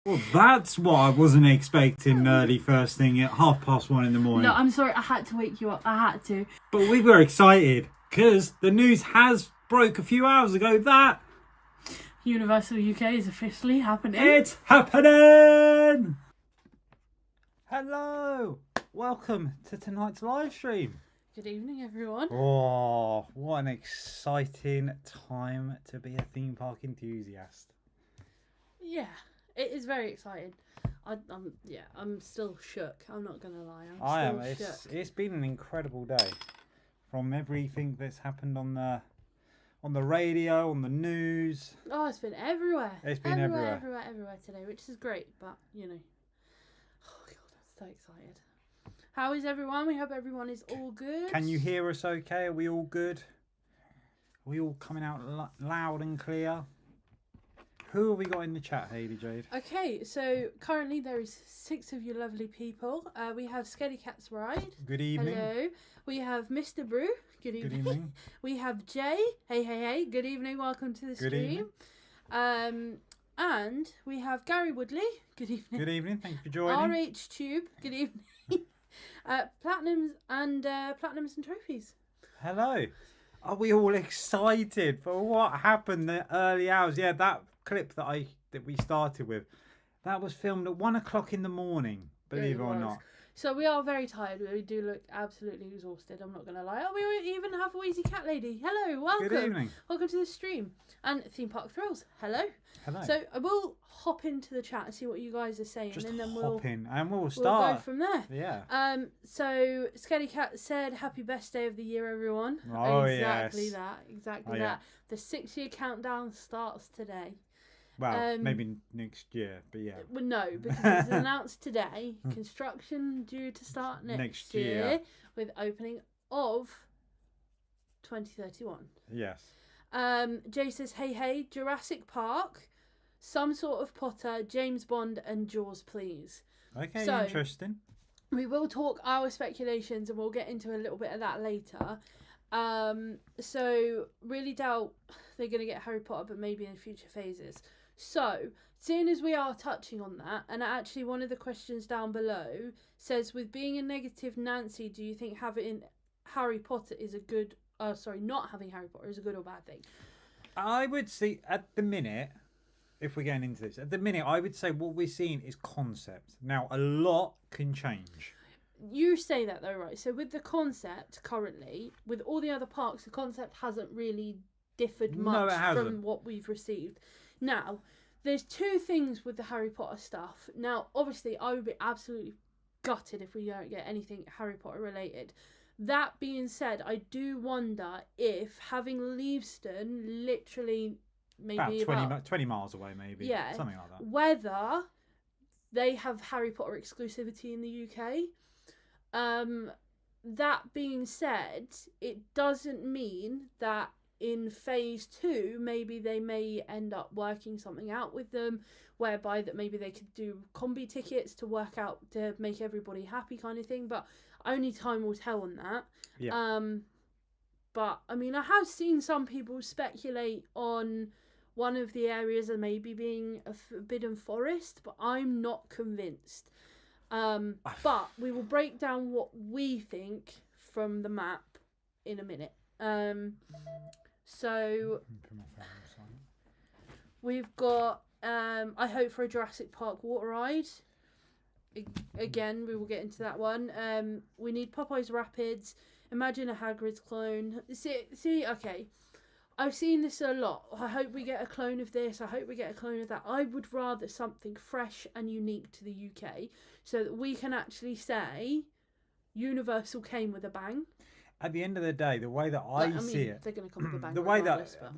Well, that's what I wasn't expecting early first thing at 1:30 in the morning. No, I'm sorry, I had to wake you up. I had to. But we were excited because the news has broke a few hours ago that Universal UK is officially happening. it's happening! Hello! Welcome to tonight's live stream. Good evening, everyone. Oh, what an exciting time to be a theme park enthusiast. Yeah, it is very exciting. I'm still shook. I'm not gonna lie. I am. I'm still shook. It's been an incredible day, from everything that's happened on the radio, on the news. Oh, it's been everywhere. It's been everywhere today, which is great. But oh god, I'm so excited. How is everyone? We hope everyone is all good. Can you hear us? Okay, are we all good? Are we all coming out loud and clear? Who have we got in the chat, Hayley Jade? Okay, so currently there is 6 of you lovely people. We have Skelly Cat's Ride. Good evening. Hello. We have Mr. Brew. Good evening. Good evening. We have Jay. Hey. Good evening. Welcome to the Good stream. Evening. And we have Gary Woodley. Good evening. Good evening. Thank you for joining. RH Tube. Good evening. Platinums and trophies. Hello. Are we all excited for what happened the early hours? Yeah, that clip that we started with, that was filmed at 1:00 in the morning. Believe it or not. So we are very tired. We do look absolutely exhausted. I'm not going to lie. Oh, we even have Wheezy Cat Lady. Hello, welcome. Good evening. Welcome to the stream. And Theme Park Thrills. Hello. Hello. So I will hop into the chat and see what you guys are saying. Just and then hop in and we'll We'll start. go from there. Yeah. So Skelly Cat said, "Happy best day of the year, everyone." Oh, exactly yes. that. Exactly Oh, that. yeah. The 6-year countdown starts today. Well, maybe next year, but yeah. Well, no, because it's announced today. Construction due to start next year with opening of 2031. Yes. Jay says, hey, Jurassic Park, some sort of Potter, James Bond, and Jaws, please. Okay, So, interesting. We will talk our speculations and we'll get into a little bit of that later. So really doubt they're going to get Harry Potter, but maybe in future phases. So, seeing as we are touching on that, and actually one of the questions down below says, with being a negative Nancy, do you think having Harry Potter is a good... not having Harry Potter is a good or bad thing? I would say, at the minute, if we're getting into this, at the minute, I would say what we're seeing is concept. Now, a lot can change. You say that though, right? So with the concept currently, with all the other parks, the concept hasn't really differed much from what we've received. Now, there's 2 things with the Harry Potter stuff. Now, obviously, I would be absolutely gutted if we don't get anything Harry Potter related. That being said, I do wonder if having Leavesden literally maybe about 20 miles away, maybe. Yeah. Something like that. Whether they have Harry Potter exclusivity in the UK. That being said, it doesn't mean that in phase 2 maybe they may end up working something out with them, whereby that maybe they could do combi tickets to work out to make everybody happy kind of thing, but only time will tell on that. But I mean, I have seen some people speculate on one of the areas of maybe being a forbidden forest, but I'm not convinced. But we will break down what we think from the map in a minute. So we've got I hope for a Jurassic Park water ride. Again, we will get into that one. We need Popeye's Rapids. Imagine a Hagrid's clone. See, okay. I've seen this a lot. I hope we get a clone of this. I hope we get a clone of that. I would rather something fresh and unique to the UK so that we can actually say Universal came with a bang. At the end of the day, the way that I see it, they're going to come with a bang. the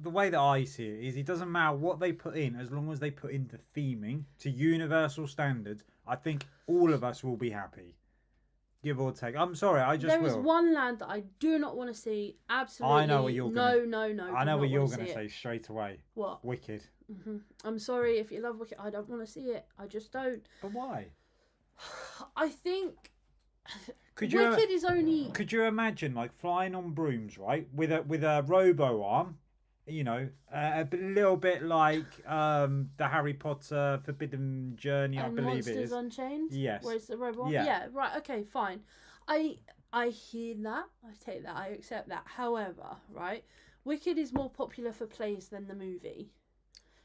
way that I see it is, it doesn't matter what they put in, as long as they put in the theming to Universal standards. I think all of us will be happy, give or take. I'm sorry, I just There is one land that I do not want to see. Absolutely, I know what you're gonna. No. I know what you're going to say straight away. What? Wicked. I'm sorry if you love Wicked. I don't want to see it. I just don't. But why? I think. Could you imagine like flying on brooms, right, with a robo arm you know, a little bit like the Harry Potter Forbidden Journey, I And believe Monsters it is. Unchained. Yes. Where's the robot? Yeah. Yeah. Right. Okay. Fine. I hear that. I take that. I accept that. However, right, Wicked is more popular for plays than the movie,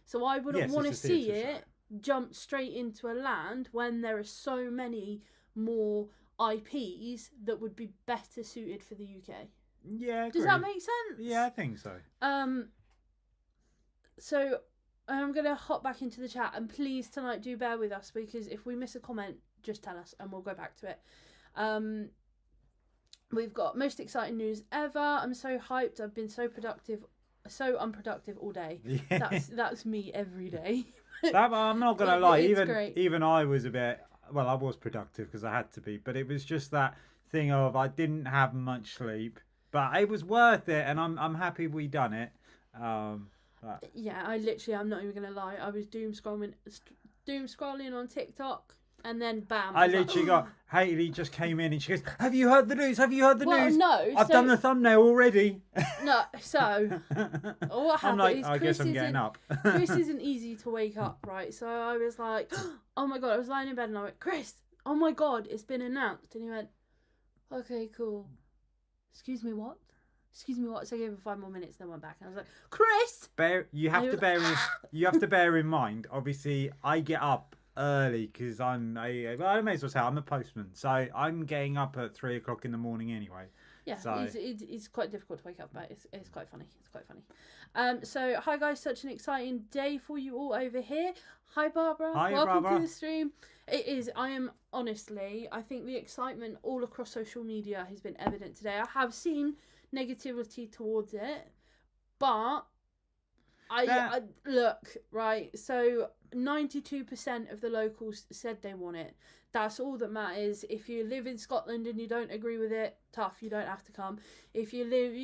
so I wouldn't want to it's a see theatre it jump straight into a land when there are so many more IPs that would be better suited for the UK. Yeah. Does that make sense? Yeah, I think so. So I'm gonna hop back into the chat, and please tonight do bear with us, because if we miss a comment, just tell us and we'll go back to it. We've got most exciting news ever. I'm so hyped. I've been so unproductive all day. Yeah. That's me every day. I'm not gonna lie. It's Even I was a bit. Well, I was productive because I had to be, but it was just that thing of I didn't have much sleep, but it was worth it, and I'm happy we done it. Yeah, I'm not even gonna lie. I was doom scrolling on TikTok, and then bam. I literally got Hayley just came in and she goes, "Have you heard the news? Have you heard the news?" No, I've done the thumbnail already. No, so what happened I'm like, is I guess I'm getting up. Chris isn't easy to wake up, right? So I was like, oh my god, I was lying in bed and I went, Chris, oh my god, it's been announced. And he went, okay, cool. Excuse me, what? So I gave him 5 more minutes, then went back. And I was like, Chris! You have to bear in mind, obviously, I get up early because I may as well say I'm a postman. So I'm getting up at 3 o'clock in the morning anyway. Yeah, so it's quite difficult to wake up, but it's quite funny. It's quite funny. So hi guys, such an exciting day for you all over here. Hi Barbara. Hi, welcome Barbara. to the stream. It is. I am honestly. I think the excitement all across social media has been evident today. I have seen negativity towards it, but I look right. So 92% of the locals said they want it. That's all that matters. If you live in Scotland and you don't agree with it, tough, you don't have to come. If you live,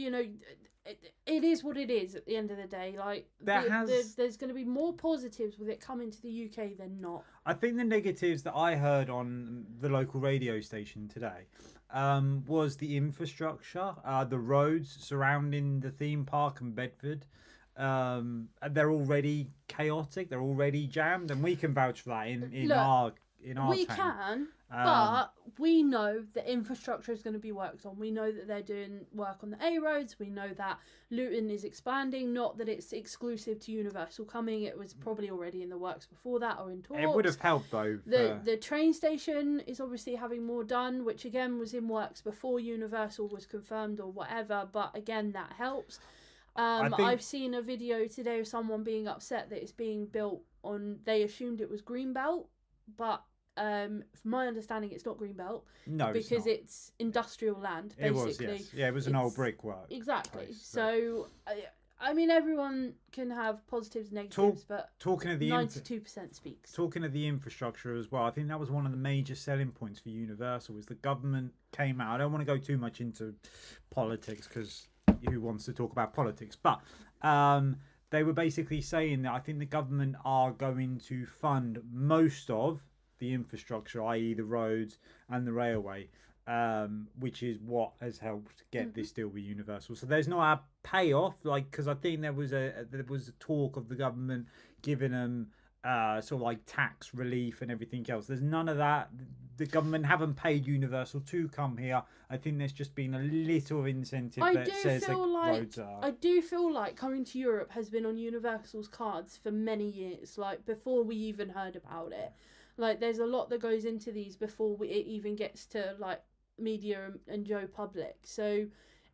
it is what it is at the end of the day. Like, there's going to be more positives with it coming to the UK than not. I think the negatives that I heard on the local radio station today was the infrastructure, the roads surrounding the theme park in Bedford. They're already chaotic, they're already jammed, and we can vouch for that in our we town. can, but we know that infrastructure is going to be worked on. We know that they're doing work on the A roads. We know that Luton is expanding. Not that it's exclusive to Universal coming. It was probably already in the works before that or in talks. It would have helped though. The train station is obviously having more done, which again was in works before Universal was confirmed or whatever. But again, that helps. I've seen a video today of someone being upset that it's being built on. They assumed it was Greenbelt, but from my understanding, it's not Greenbelt. No, because it's industrial land. Basically, it was. Yes, yeah, it was an old brickwork. Exactly. Place, so, I mean, everyone can have positives and negatives, but talking of the 92% speaks. Talking of the infrastructure as well, I think that was one of the major selling points for Universal. Was the government came out. I don't want to go too much into politics because who wants to talk about politics, but they were basically saying that I think the government are going to fund most of the infrastructure, i.e. the roads and the railway, which is what has helped get this deal with Universal. So there's not a payoff, like, because I think there was a talk of the government giving them sort of like tax relief and everything else. There's none of that. The government haven't paid Universal to come here. I think there's just been a little incentive that says that roads are. I do feel like coming to Europe has been on Universal's cards for many years, like before we even heard about it. Like, there's a lot that goes into these before it even gets to like media and Joe Public. So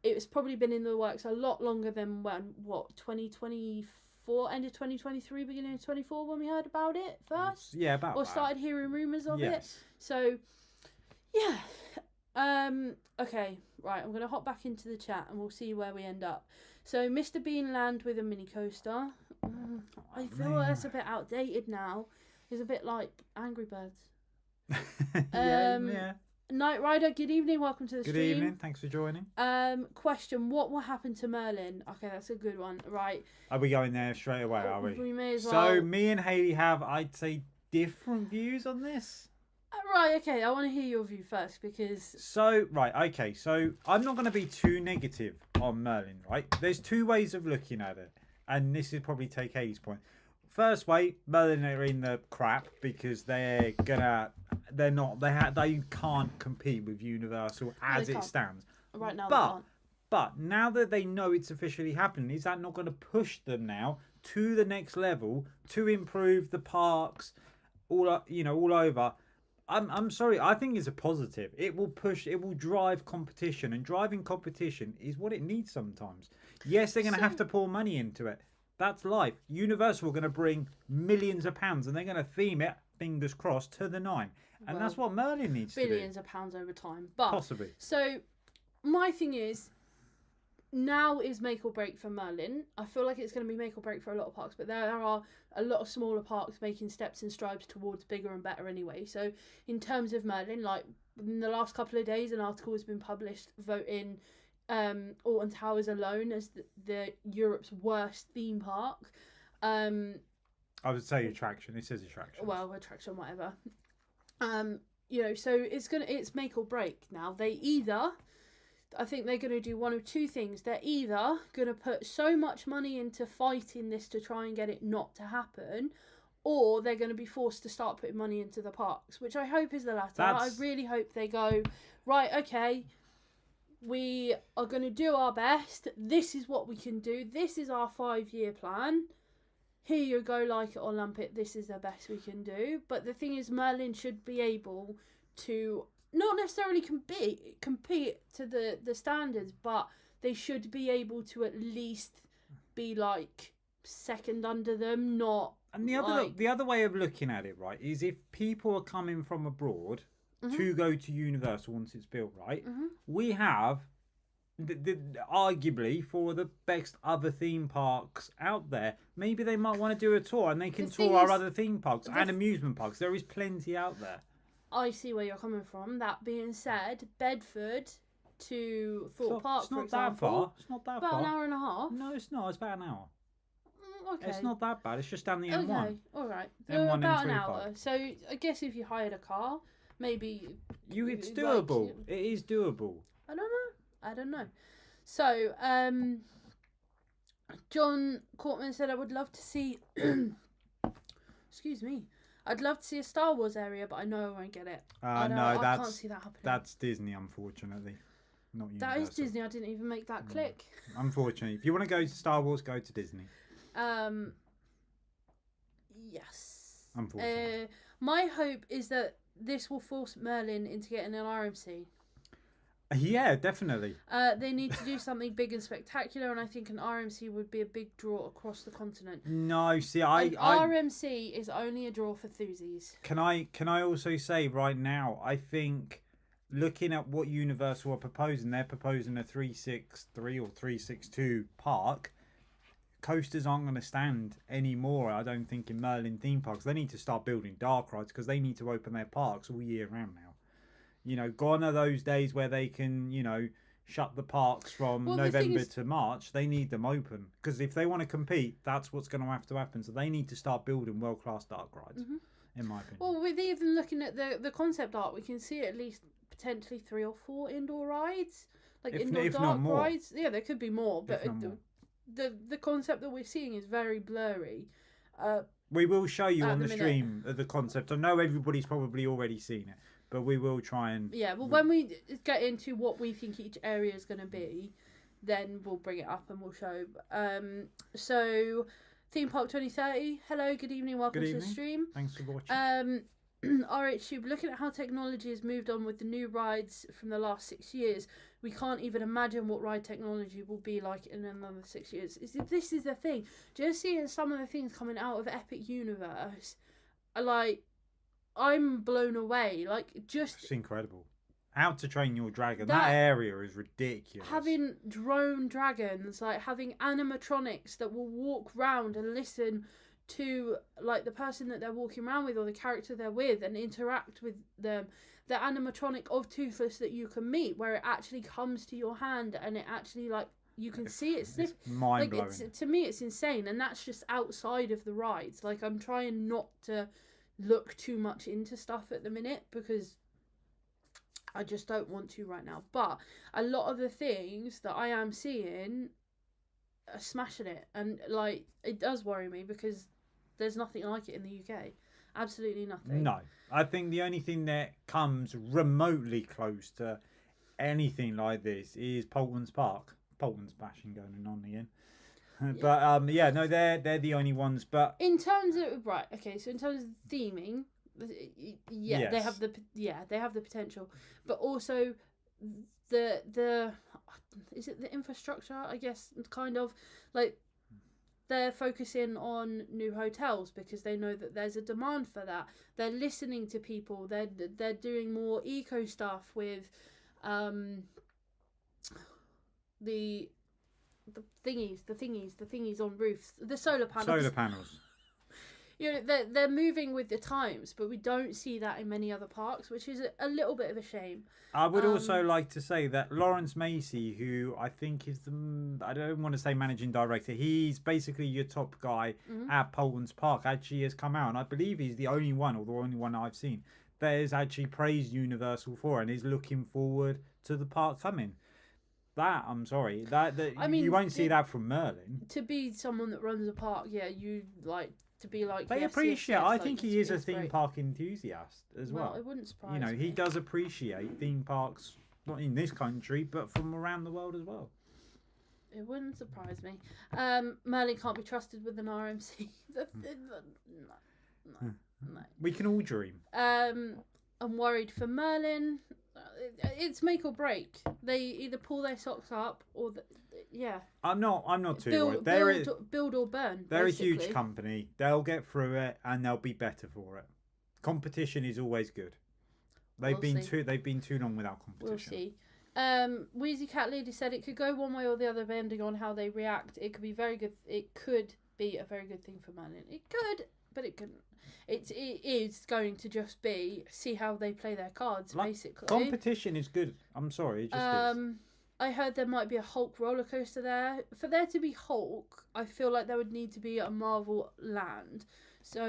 it's probably been in the works a lot longer than 2024, end of 2023, beginning of 24 when we heard about it first. Yeah, about or that. Started hearing rumours of it. Yes. So yeah. Okay, right, I'm gonna hop back into the chat and we'll see where we end up. So Mr. Bean land with a mini coaster. I feel that's a bit outdated now. It's a bit like Angry Birds. Yeah. Knight Rider, good evening. Welcome to the stream. Good evening. Thanks for joining. Question: what will happen to Merlin? Okay, that's a good one. Right. Are we going there straight away? Are we? We may as well. So me and Hayley have, I'd say, different views on this. Right. Okay. I want to hear your view first because. So right. Okay. So I'm not going to be too negative on Merlin. Right. There's two ways of looking at it. and this is probably take Katie's point. First way, Merlin are in the crap because they can't compete with Universal as they it can't. stands. Right now, But now that they know it's officially happening, is that not going to push them now to the next level to improve the parks all over? I'm sorry, I think it's a positive. It will drive competition, and driving competition is what it needs sometimes. Yes, they're going to have to pour money into it. That's life. Universal are going to bring millions of pounds, and they're going to theme it, fingers crossed, to the nine. And that's what Merlin needs to do. Billions of pounds over time. But possibly. So my thing is, now is make or break for Merlin. I feel like it's going to be make or break for a lot of parks, but there are a lot of smaller parks making steps and strides towards bigger and better anyway. So in terms of Merlin, like in the last couple of days, an article has been published voting Alton Towers alone as the Europe's worst theme park. I would say attraction. It says attraction. Well, attraction, whatever. So it's make or break now. I think they're going to do one of two things. They're either going to put so much money into fighting this to try and get it not to happen, or they're going to be forced to start putting money into the parks, which I hope is the latter. I really hope they go, right, okay, we are going to do our best. This is what we can do. This is our 5-year plan. Here you go, like it or lump it. This is the best we can do. But the thing is, Merlin should be able to not necessarily compete to the standards, but they should be able to at least be like second under them, not. And the other way of looking at it, right, is if people are coming from abroad to go to Universal once it's built, right, we have arguably for the best other theme parks out there. Maybe they might want to do a tour, and they can tour our other theme parks and amusement parks. There is plenty out there. I see where you're coming from. That being said, Bedford to Thorpe Park, for example, that far. It's not that far. About an hour and a half. No, it's not. It's about an hour. Okay. It's not that bad. It's just down the M1. Okay, all right. M1, about M25. an hour. So I guess if you hired a car, maybe it's doable. It is doable. I don't know. So, John Cortman said, I would love to see. Excuse me. I'd love to see a Star Wars area, but I know I won't get it. I can't see that happening. That's Disney, unfortunately. Not Universal. That is Disney. I didn't even make that click. Unfortunately. If you want to go to Star Wars, go to Disney. Yes. Unfortunately. My hope is that this will force Merlin into getting an RMC. Yeah, definitely. They need to do something big and spectacular, and I think an RMC would be a big draw across the continent. No, see, RMC is only a draw for thuzies. Can I also say right now, I think looking at what Universal are proposing, they're proposing a 363 or 362 park. Coasters aren't going to stand anymore, I don't think, in Merlin theme parks. They need to start building dark rides because they need to open their parks all year round now. Gone are those days where they can, shut the parks from November to March. They need them open because if they want to compete, that's what's going to happen. So they need to start building world-class dark rides, in my opinion. Well, with even looking at the concept art, we can see at least potentially 3 or 4 indoor rides, like indoor dark rides. Yeah, there could be more, but the concept that we're seeing is very blurry. We will show you on the stream the concept. I know everybody's probably already seen it, but we will try and... Yeah, well, when we get into what we think each area is going to be, then we'll bring it up and we'll show. So, Theme Park 2030, hello, good evening, welcome to the stream. Thanks for watching. RHTube, looking at how technology has moved on with the new rides from the last 6 years, we can't even imagine what ride technology will be like in another 6 years. This is the thing. Just seeing some of the things coming out of Epic Universe, I'm blown away. It's incredible. How to Train Your Dragon. That area is ridiculous. Having drone dragons, having animatronics that will walk round and listen to the person that they're walking around with or the character they're with and interact with them. The animatronic of Toothless that you can meet, where it actually comes to your hand and it actually you can see it slip. It's mind blowing. To me, it's insane, and that's just outside of the rides. I'm trying not to look too much into stuff at the minute because I just don't want to right now. But a lot of the things that I am seeing are smashing it, and like it does worry me because there's nothing like it in the UK. Absolutely nothing. No, I think the only thing that comes remotely close to anything like this is Polton's Park. Polton's bashing going on again. But yeah, no, they're the only ones. But in terms of so in terms of theming, yeah, they Yes. have the potential, but also the is it the infrastructure? I guess kind of like they're focusing on new hotels because they know that there's a demand for that. They're listening to people. They're doing more eco stuff with the thingies on roofs, the solar panels. solar panels. You know, they're moving with the times, but we don't see that in many other parks, which is a little bit of a shame. I would also like to say that Lawrence Macy, who I think is I don't want to say managing director, he's basically your top guy at Polton's Park, actually has come out, and I believe he's the only one, or the only one I've seen, that has actually praised Universal for and is looking forward to the park coming. That, I'm sorry, that I mean, you won't see that from Merlin. To be someone that runs a park, yeah, you like to be like. They yes, appreciate. yes, I like, think he is a it's theme great. park enthusiast as well. It wouldn't surprise You know, he me. does appreciate theme parks, not in this country, but from around the world as well. It wouldn't surprise me. Merlin can't be trusted with an RMC. No. We can all dream. I'm worried for Merlin. It's make or break. They either pull their socks up or yeah. I'm not too worried. Build or burn. They're basically. a huge company. They'll get through it and they'll be better for it. Competition is always good. They've been too long without competition. We'll see. Wheezy Cat Lady said it could go one way or the other depending on how they react. It could be very good. It could be a very good thing for Merlin. It could, but it couldn't. It is going to just be see how they play their cards, basically. Competition is good. I'm sorry, it just is. I heard there might be a Hulk roller coaster there. For there to be Hulk, I feel like there would need to be a Marvel land. So,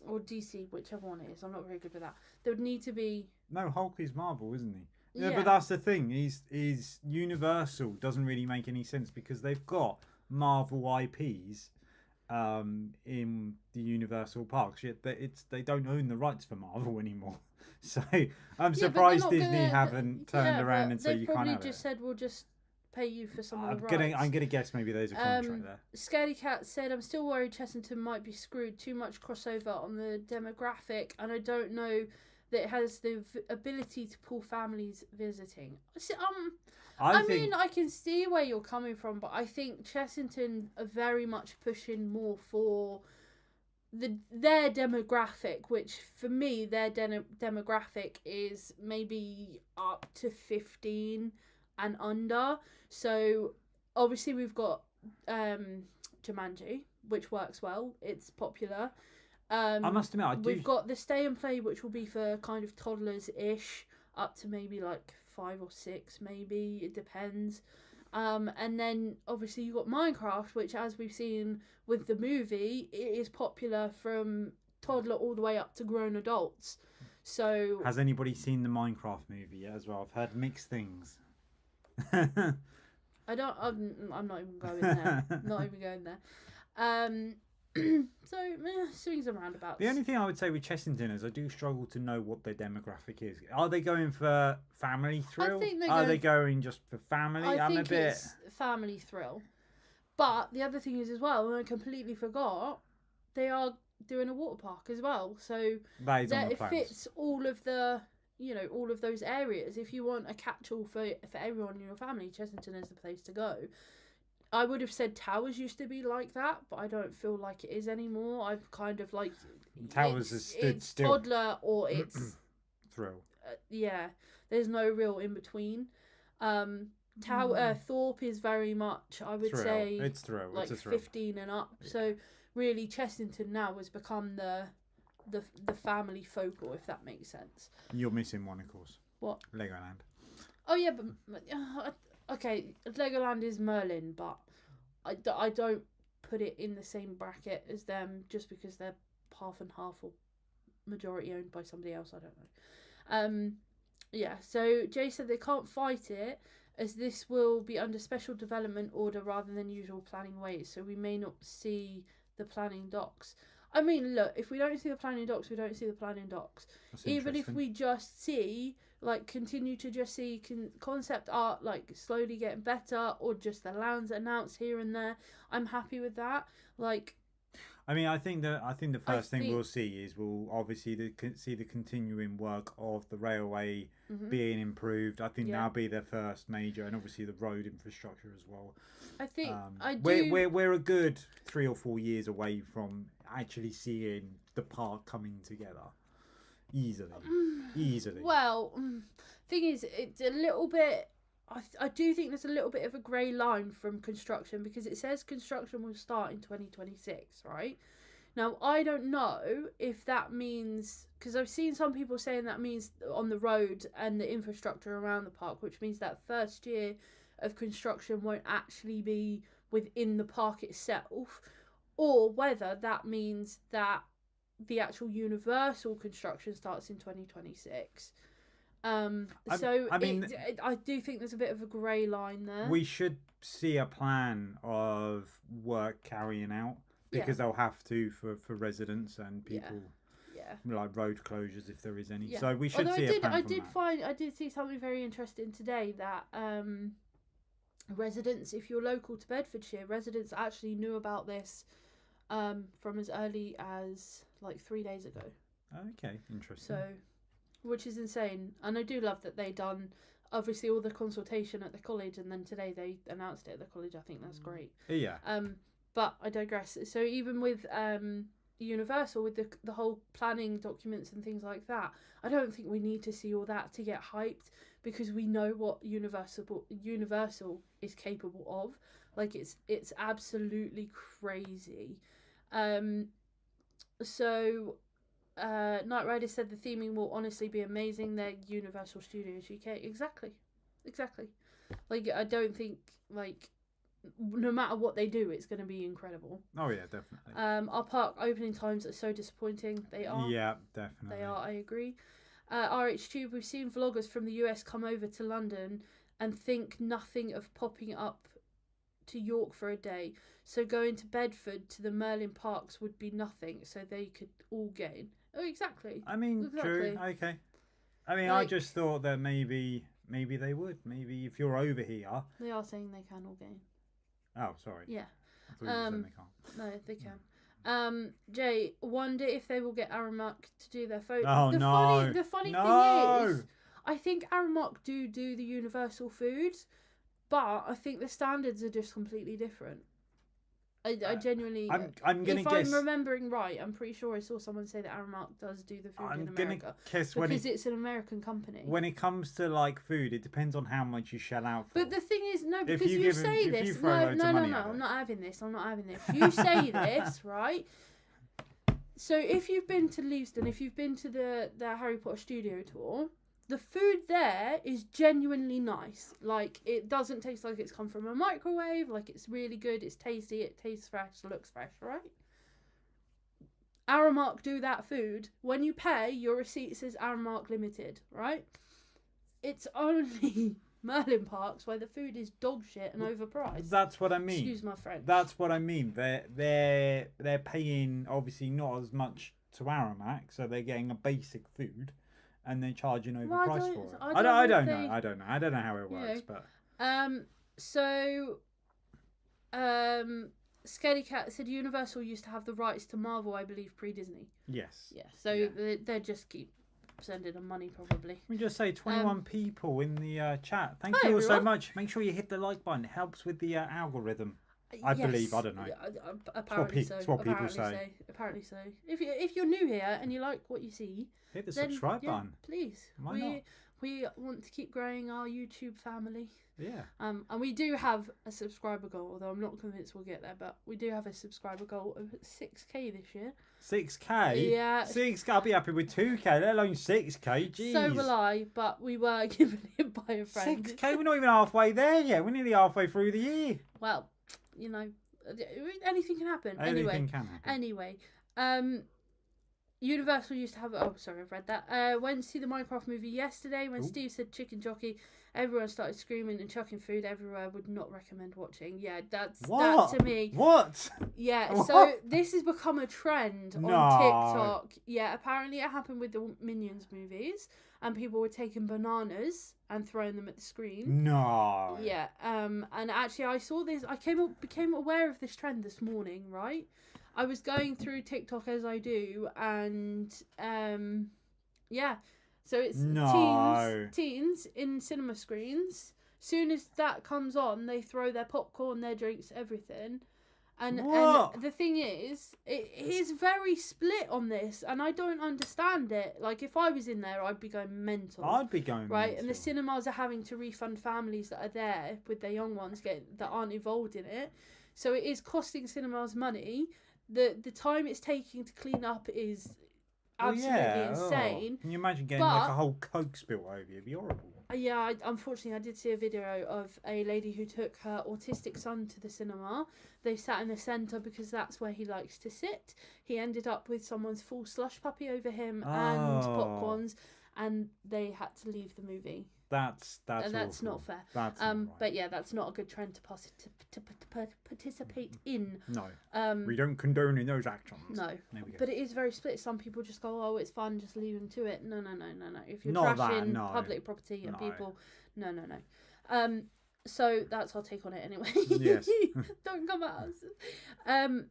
or DC, whichever one it is. I'm not very good with that. There would need to be. No, Hulk is Marvel, isn't he? Yeah, but that's the thing. Is Universal doesn't really make any sense because they've got Marvel IPs in the Universal parks. Yet they don't own the rights for Marvel anymore. So I'm surprised Disney haven't turned around and said you can't have it. They probably just said we'll just pay you for some of the rights. I'm gonna guess maybe there's a contract there. Scaredy Cat said, I'm still worried Chessington might be screwed. Too much crossover on the demographic, and I don't know that it has the ability to pull families visiting. I mean, I can see where you're coming from, but I think Chessington are very much pushing more for their demographic, which for me, their demographic is maybe up to 15 and under. So obviously we've got Jumanji, which works well. It's popular. I must admit, we've got the Stay and Play, which will be for kind of toddlers-ish, up to maybe like 5 or 6, maybe it depends. And then obviously you've got Minecraft, which, as we've seen with the movie, it is popular from toddler all the way up to grown adults. So has anybody seen the Minecraft movie yet as well? I've heard mixed things. I'm not even going there. Not even going there. So swings and roundabouts. The only thing I would say with Chessington is I do struggle to know what their demographic is. Are they going for family thrill? I think Are they going just for family? I think it's family thrill. But the other thing is as well, and I completely forgot, they are doing a water park as well. So that it fits all of the, all of those areas. If you want a catch-all for everyone in your family, Chessington is the place to go. I would have said Towers used to be like that, but I don't feel like it is ananymore. I've kind of like Towers has stood still. It's toddler or it's thrill. Yeah, there's no real in between. Thorpe is very much, I would say, it's thrill. Like it's a thrill. 15 and up. Yeah. So really, Chessington now has become the family focal, if that makes sense. You're missing one, of course. What? Legoland. Oh yeah, but okay, Legoland is Merlin, but I don't put it in the same bracket as them just because they're half and half or majority owned by somebody else. I don't know. Yeah, so Jay said they can't fight it as this will be under special development order rather than usual planning ways, so we may not see the planning docs. I mean, look, if we don't see the planning docs, we don't see the planning docs. That's Even if interesting. we just see, like, continue to just see concept art, like, slowly getting better, or just the lands announced here and there, I'm happy with that. Like, I mean, I think the first thing think- we'll see is we'll obviously see the continuing work of the railway being improved. I think Yeah. that'll be their first major, and obviously the road infrastructure as well. I think We're a good 3 or 4 years away from actually seeing the park coming together easily. Well, thing is, it's a little bit. I do think there's a little bit of a grey line from construction, because it says construction will start in 2026, right? Now, I don't know if that means, because I've seen some people saying that means on the road and the infrastructure around the park, which means that first year of construction won't actually be within the park itself, or whether that means that the actual Universal construction starts in 2026. I do think there's a bit of a grey line there. We should see a plan of work carrying out, because they'll have to for residents and people. Yeah. Like road closures if there is any. Yeah. So we should see a plan I did see something very interesting today, that residents, if you're local to Bedfordshire, residents actually knew about this from as early as like 3 days ago. Okay, interesting. So, which is insane, and I do love that they done obviously all the consultation at the college, and then today they announced it at the college. I think that's great. Yeah. But I digress. So even with Universal, with the whole planning documents and things like that, I don't think we need to see all that to get hyped, because we know what Universal is capable of. Like, it's absolutely crazy. So Knight Rider said the theming will honestly be amazing. They're Universal Studios UK. Exactly. Like, I don't think, like, no matter what they do, it's going to be incredible. Oh yeah, definitely. Our park opening times are so disappointing. They are. Yeah, definitely. They are. I agree. RHTube, we've seen vloggers from the US come over to London and think nothing of popping up to York for a day. So going to Bedford to the Merlin parks would be nothing. So they could all gain. Oh, exactly. I mean, true. Okay. I mean, I just thought that maybe they would. Maybe if you're over here. They are saying they can all gain. Oh, sorry. Yeah. I thought you said they can't. No, they can. Jay, wonder if they will get Aramark to do their photo. Oh, no. The funny No. thing is, I think Aramark do the Universal foods, but I think the standards are just completely different. I genuinely. I'm gonna guess. I'm remembering right, I'm pretty sure I saw someone say that Aramark does do the food in America. Because it's an American company. When it comes to like food, it depends on how much you shell out for. But the thing is, no, If because you you give say him- if this. you throw loads of money at I'm it. not having this. I'm not having this. You say this, right? So if you've been to Leavesden, if you've been to the Harry Potter studio tour, the food there is genuinely nice. Like, it doesn't taste like it's come from a microwave. Like, it's really good. It's tasty. It tastes fresh. Looks fresh, right? Aramark do that food. When you pay, your receipt says Aramark Limited, right? It's only Merlin parks where the food is dog shit and overpriced. That's what I mean. Excuse my French. That's what I mean. They're paying obviously not as much to Aramark, so they're getting a basic food, and they're charging overpriced for it. I don't know. I don't know how it works, but Scaredy Cat said Universal used to have the rights to Marvel, I believe, pre-Disney. yes. Yeah, so they just keep sending them money, probably. We just say 21 people in the chat. Thank hi, you all so everyone. much. Make sure you hit the like button. It helps with the algorithm. I believe. I don't know. Apparently so. It's what people say. Apparently so. If you're new here and you like what you see, Hit the then, subscribe button. Please. Why not? We want to keep growing our YouTube family. Yeah. And we do have a subscriber goal, although I'm not convinced we'll get there, but we do have a subscriber goal of 6k this year. 6k? Yeah. 6k? I'll be happy with 2k, let alone 6k. Jeez. So will I, but we were given it by a friend. 6k? We're not even halfway there yet. We're nearly halfway through the year. Well, you know, anything can happen. Anything can happen. Anyway, Universal used to have. Oh, sorry, I've read that. Went to see the Minecraft movie yesterday. When Steve said chicken jockey, everyone started screaming and chucking food everywhere. Would not recommend watching. Yeah, that to me. What? Yeah, What? so this has become a trend on No. TikTok. Yeah, apparently it happened with the Minions movies, and people were taking bananas and throwing them at the screen. No. Yeah, and actually I saw this. I became aware of this trend this morning. Right, I was going through TikTok as I do, and yeah, so it's teens in cinema screens. Soon as that comes on, they throw their popcorn, their drinks, everything. And the thing is, it is very split on this, and I don't understand it. Like, if I was in there, I'd be going mental. I'd be going right, mental. and the cinemas are having to refund families that are there with their young ones that aren't involved in it. So it is costing cinemas money. The time it's taking to clean up is absolutely insane. Can you imagine getting like a whole Coke spill over you? It'd be horrible. Yeah, unfortunately, I did see a video of a lady who took her autistic son to the cinema. They sat in the centre because that's where he likes to sit. He ended up with someone's full slush puppy over him and popcorns, and they had to leave the movie. That's not fair. That's not right. But yeah, that's not a good trend to participate in. No. We don't condone in those actions. No. But it is very split. Some people just go, "Oh, it's fun, just leave them to it." No. If you're trashing public property and people, no. So that's our take on it anyway. Yes. Don't come at us.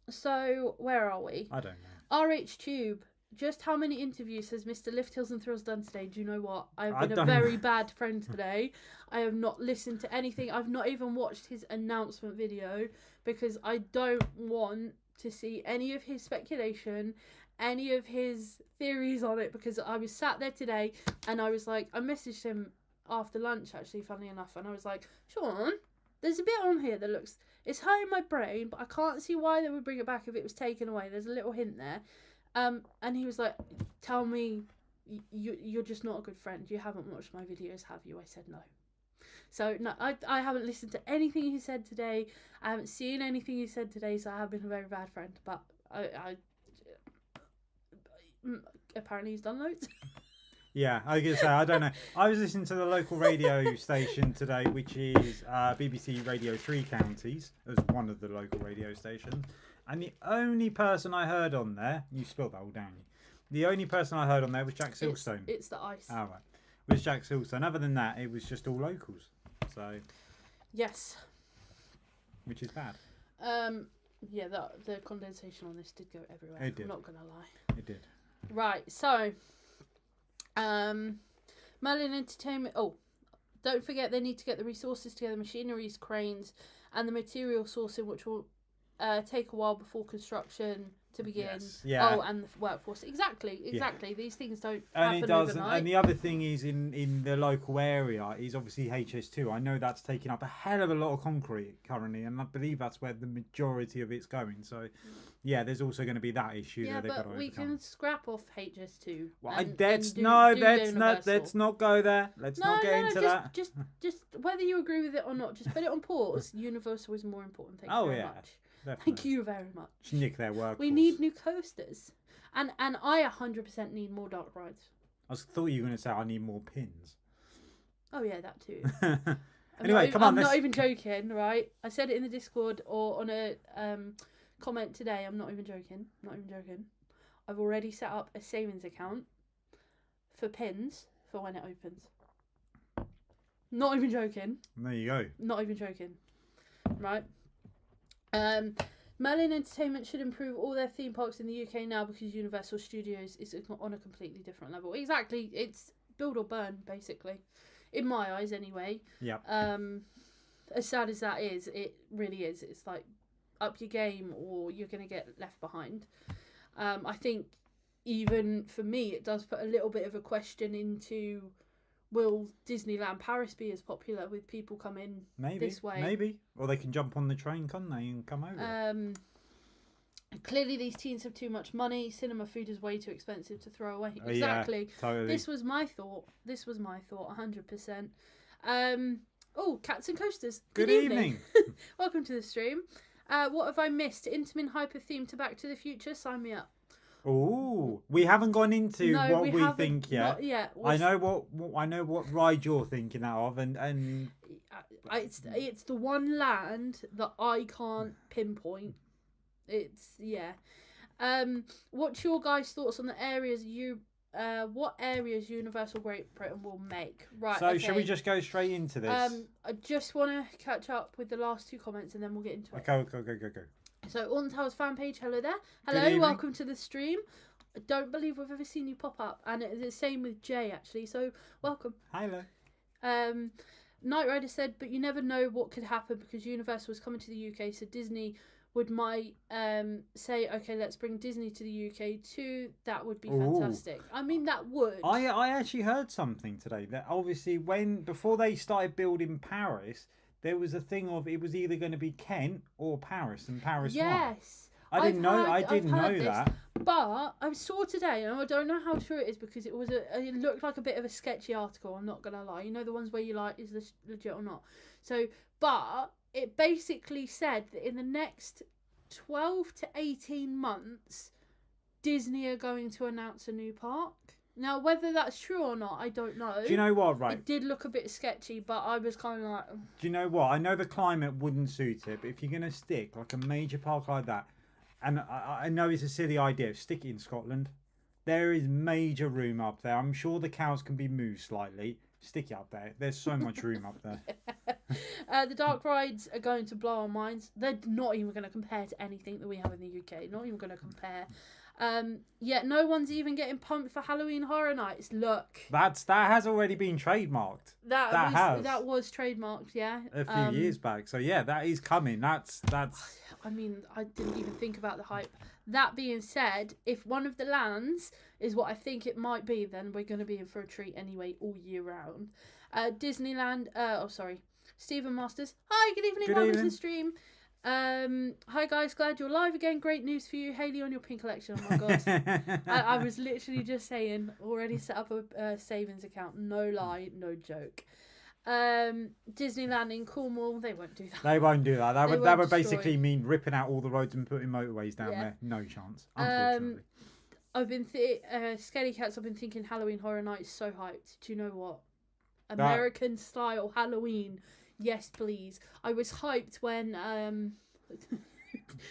So where are we? I don't know. RH Tube. Just how many interviews has Mr. Lift Hills and Thrills done today? Do you know what? I've been a very bad friend today. I have not listened to anything. I've not even watched his announcement video because I don't want to see any of his speculation, any of his theories on it, because I was sat there today and I was like, I messaged him after lunch actually, funnily enough, and I was like, Sean, there's a bit on here that looks, it's hurting my brain, but I can't see why they would bring it back if it was taken away. There's a little hint there. And he was like, tell me you're just not a good friend. You haven't watched my videos, have you? I said no. So no, I haven't listened to anything he said today. I haven't seen anything he said today, so I have been a very bad friend. But I apparently he's done loads. Yeah, I was going to say, I don't know. I was listening to the local radio station today, which is BBC Radio 3 Counties, as one of the local radio stations. And the only person I heard on there, you spilled that all down. The only person I heard on there was Jack Silverstone. It's the ice. Oh, right. It was Jack Silverstone. Other than that, it was just all locals. So. Yes. Which is bad. Yeah, the condensation on this did go everywhere. It did. I'm not going to lie. It did. Right, so. Merlin Entertainment. Oh, don't forget they need to get the resources together, machineries, cranes, and the material sourcing, which will take a while before construction to begin. Yes. Yeah. Oh, and the workforce. Exactly. Yeah. These things don't and happen it doesn't. overnight. And the other thing is in the local area is obviously HS2. I know that's taking up a hell of a lot of concrete currently, and I believe that's where the majority of it's going. So, yeah, there's also going to be that issue. Yeah, that they've got to but we overcome. can scrap off HS2. Well, let's not go there. Let's not get into that. Just whether you agree with it or not, just put it on pause. Universal is more important. Thank you very much. Definitely. Thank you very much. Nick their work. We need new coasters. And I 100% need more dark rides. I thought you were going to say I need more pins. Oh yeah, that too. Anyway, come on. I'm not even joking, right? I said it in the Discord or on a comment today. I'm not even joking. I've already set up a savings account for pins for when it opens. Not even joking. There you go. Not even joking. Right? Merlin Entertainment should improve all their theme parks in the UK now because Universal Studios is on a completely different level. Exactly, it's build or burn, basically. In my eyes, anyway. Yeah. As sad as that is, it really is. It's like, up your game or you're going to get left behind. I think, even for me, it does put a little bit of a question into... Will Disneyland Paris be as popular with people coming this way? Maybe. Or they can jump on the train, can't they, and come over. Clearly, these teens have too much money. Cinema food is way too expensive to throw away. Exactly. Yeah, totally. This was my thought, 100%. Oh, Cats and Coasters. Good evening. Welcome to the stream. What have I missed? Intamin hyper theme to Back to the Future? Sign me up. Ooh, we haven't gone into No, what we haven't, think yet. Not yet. I know what ride you're thinking out of, and It's the one land that I can't pinpoint. It's what's your guys' thoughts on the areas what areas Universal Great Britain will make? Right. So okay. shall we just go straight into this? I just want to catch up with the last 2 comments and then we'll get into it. Okay, go. So Alton Towers fan page, hello there. Good Hello, evening. welcome to the stream. I don't believe we've ever seen you pop up, and it's the same with Jay actually. So welcome. Hello. Knight Rider said, but you never know what could happen because Universal was coming to the UK, so Disney might say, okay, let's bring Disney to the UK too. That would be fantastic. I mean, that would. I actually heard something today that obviously before they started building Paris, there was a thing of it was either going to be Kent or Paris, and Paris won. Yes. I didn't know that. But I saw today, and I don't know how true it is because it looked like a bit of a sketchy article. I'm not gonna lie. You know the ones where you like, is this legit or not? So, but it basically said that in the next 12 to 18 months, Disney are going to announce a new park. Now, whether that's true or not, I don't know. Do you know what, right? It did look a bit sketchy, but I was kind of like... Do you know what? I know the climate wouldn't suit it, but if you're going to stick like a major park like that, and I know it's a silly idea, stick it in Scotland. There is major room up there. I'm sure the cows can be moved slightly. Stick it up there. There's so much room up there. The dark rides are going to blow our minds. They're not even going to compare to anything that we have in the UK. Not even going to compare. Yet no one's even getting pumped for Halloween Horror Nights. Look, that has already been trademarked. That was trademarked, yeah, a few years back. So yeah, that is coming. That's. I mean, I didn't even think about the hype. That being said, if one of the lands is what I think it might be, then we're going to be in for a treat anyway all year round. Disneyland. Stephen Masters. Hi, good evening. Welcome to the stream. Hi guys, glad you're live again. Great news for you, Hayley, on your pin collection. Oh my god. I was literally just saying, already set up a savings account. No lie, no joke. Disneyland in Cornwall, they won't do that. They won't do that. That would basically mean ripping out all the roads and putting motorways down there. No chance, unfortunately. I've been Scaredy Cats. I've been thinking Halloween Horror Nights so hyped. Do you know what? American style Halloween. Yes, please. I was hyped when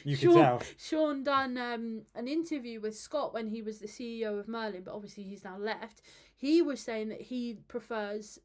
you could tell Sean done an interview with Scott when he was the CEO of Merlin, but obviously he's now left. He was saying that he prefers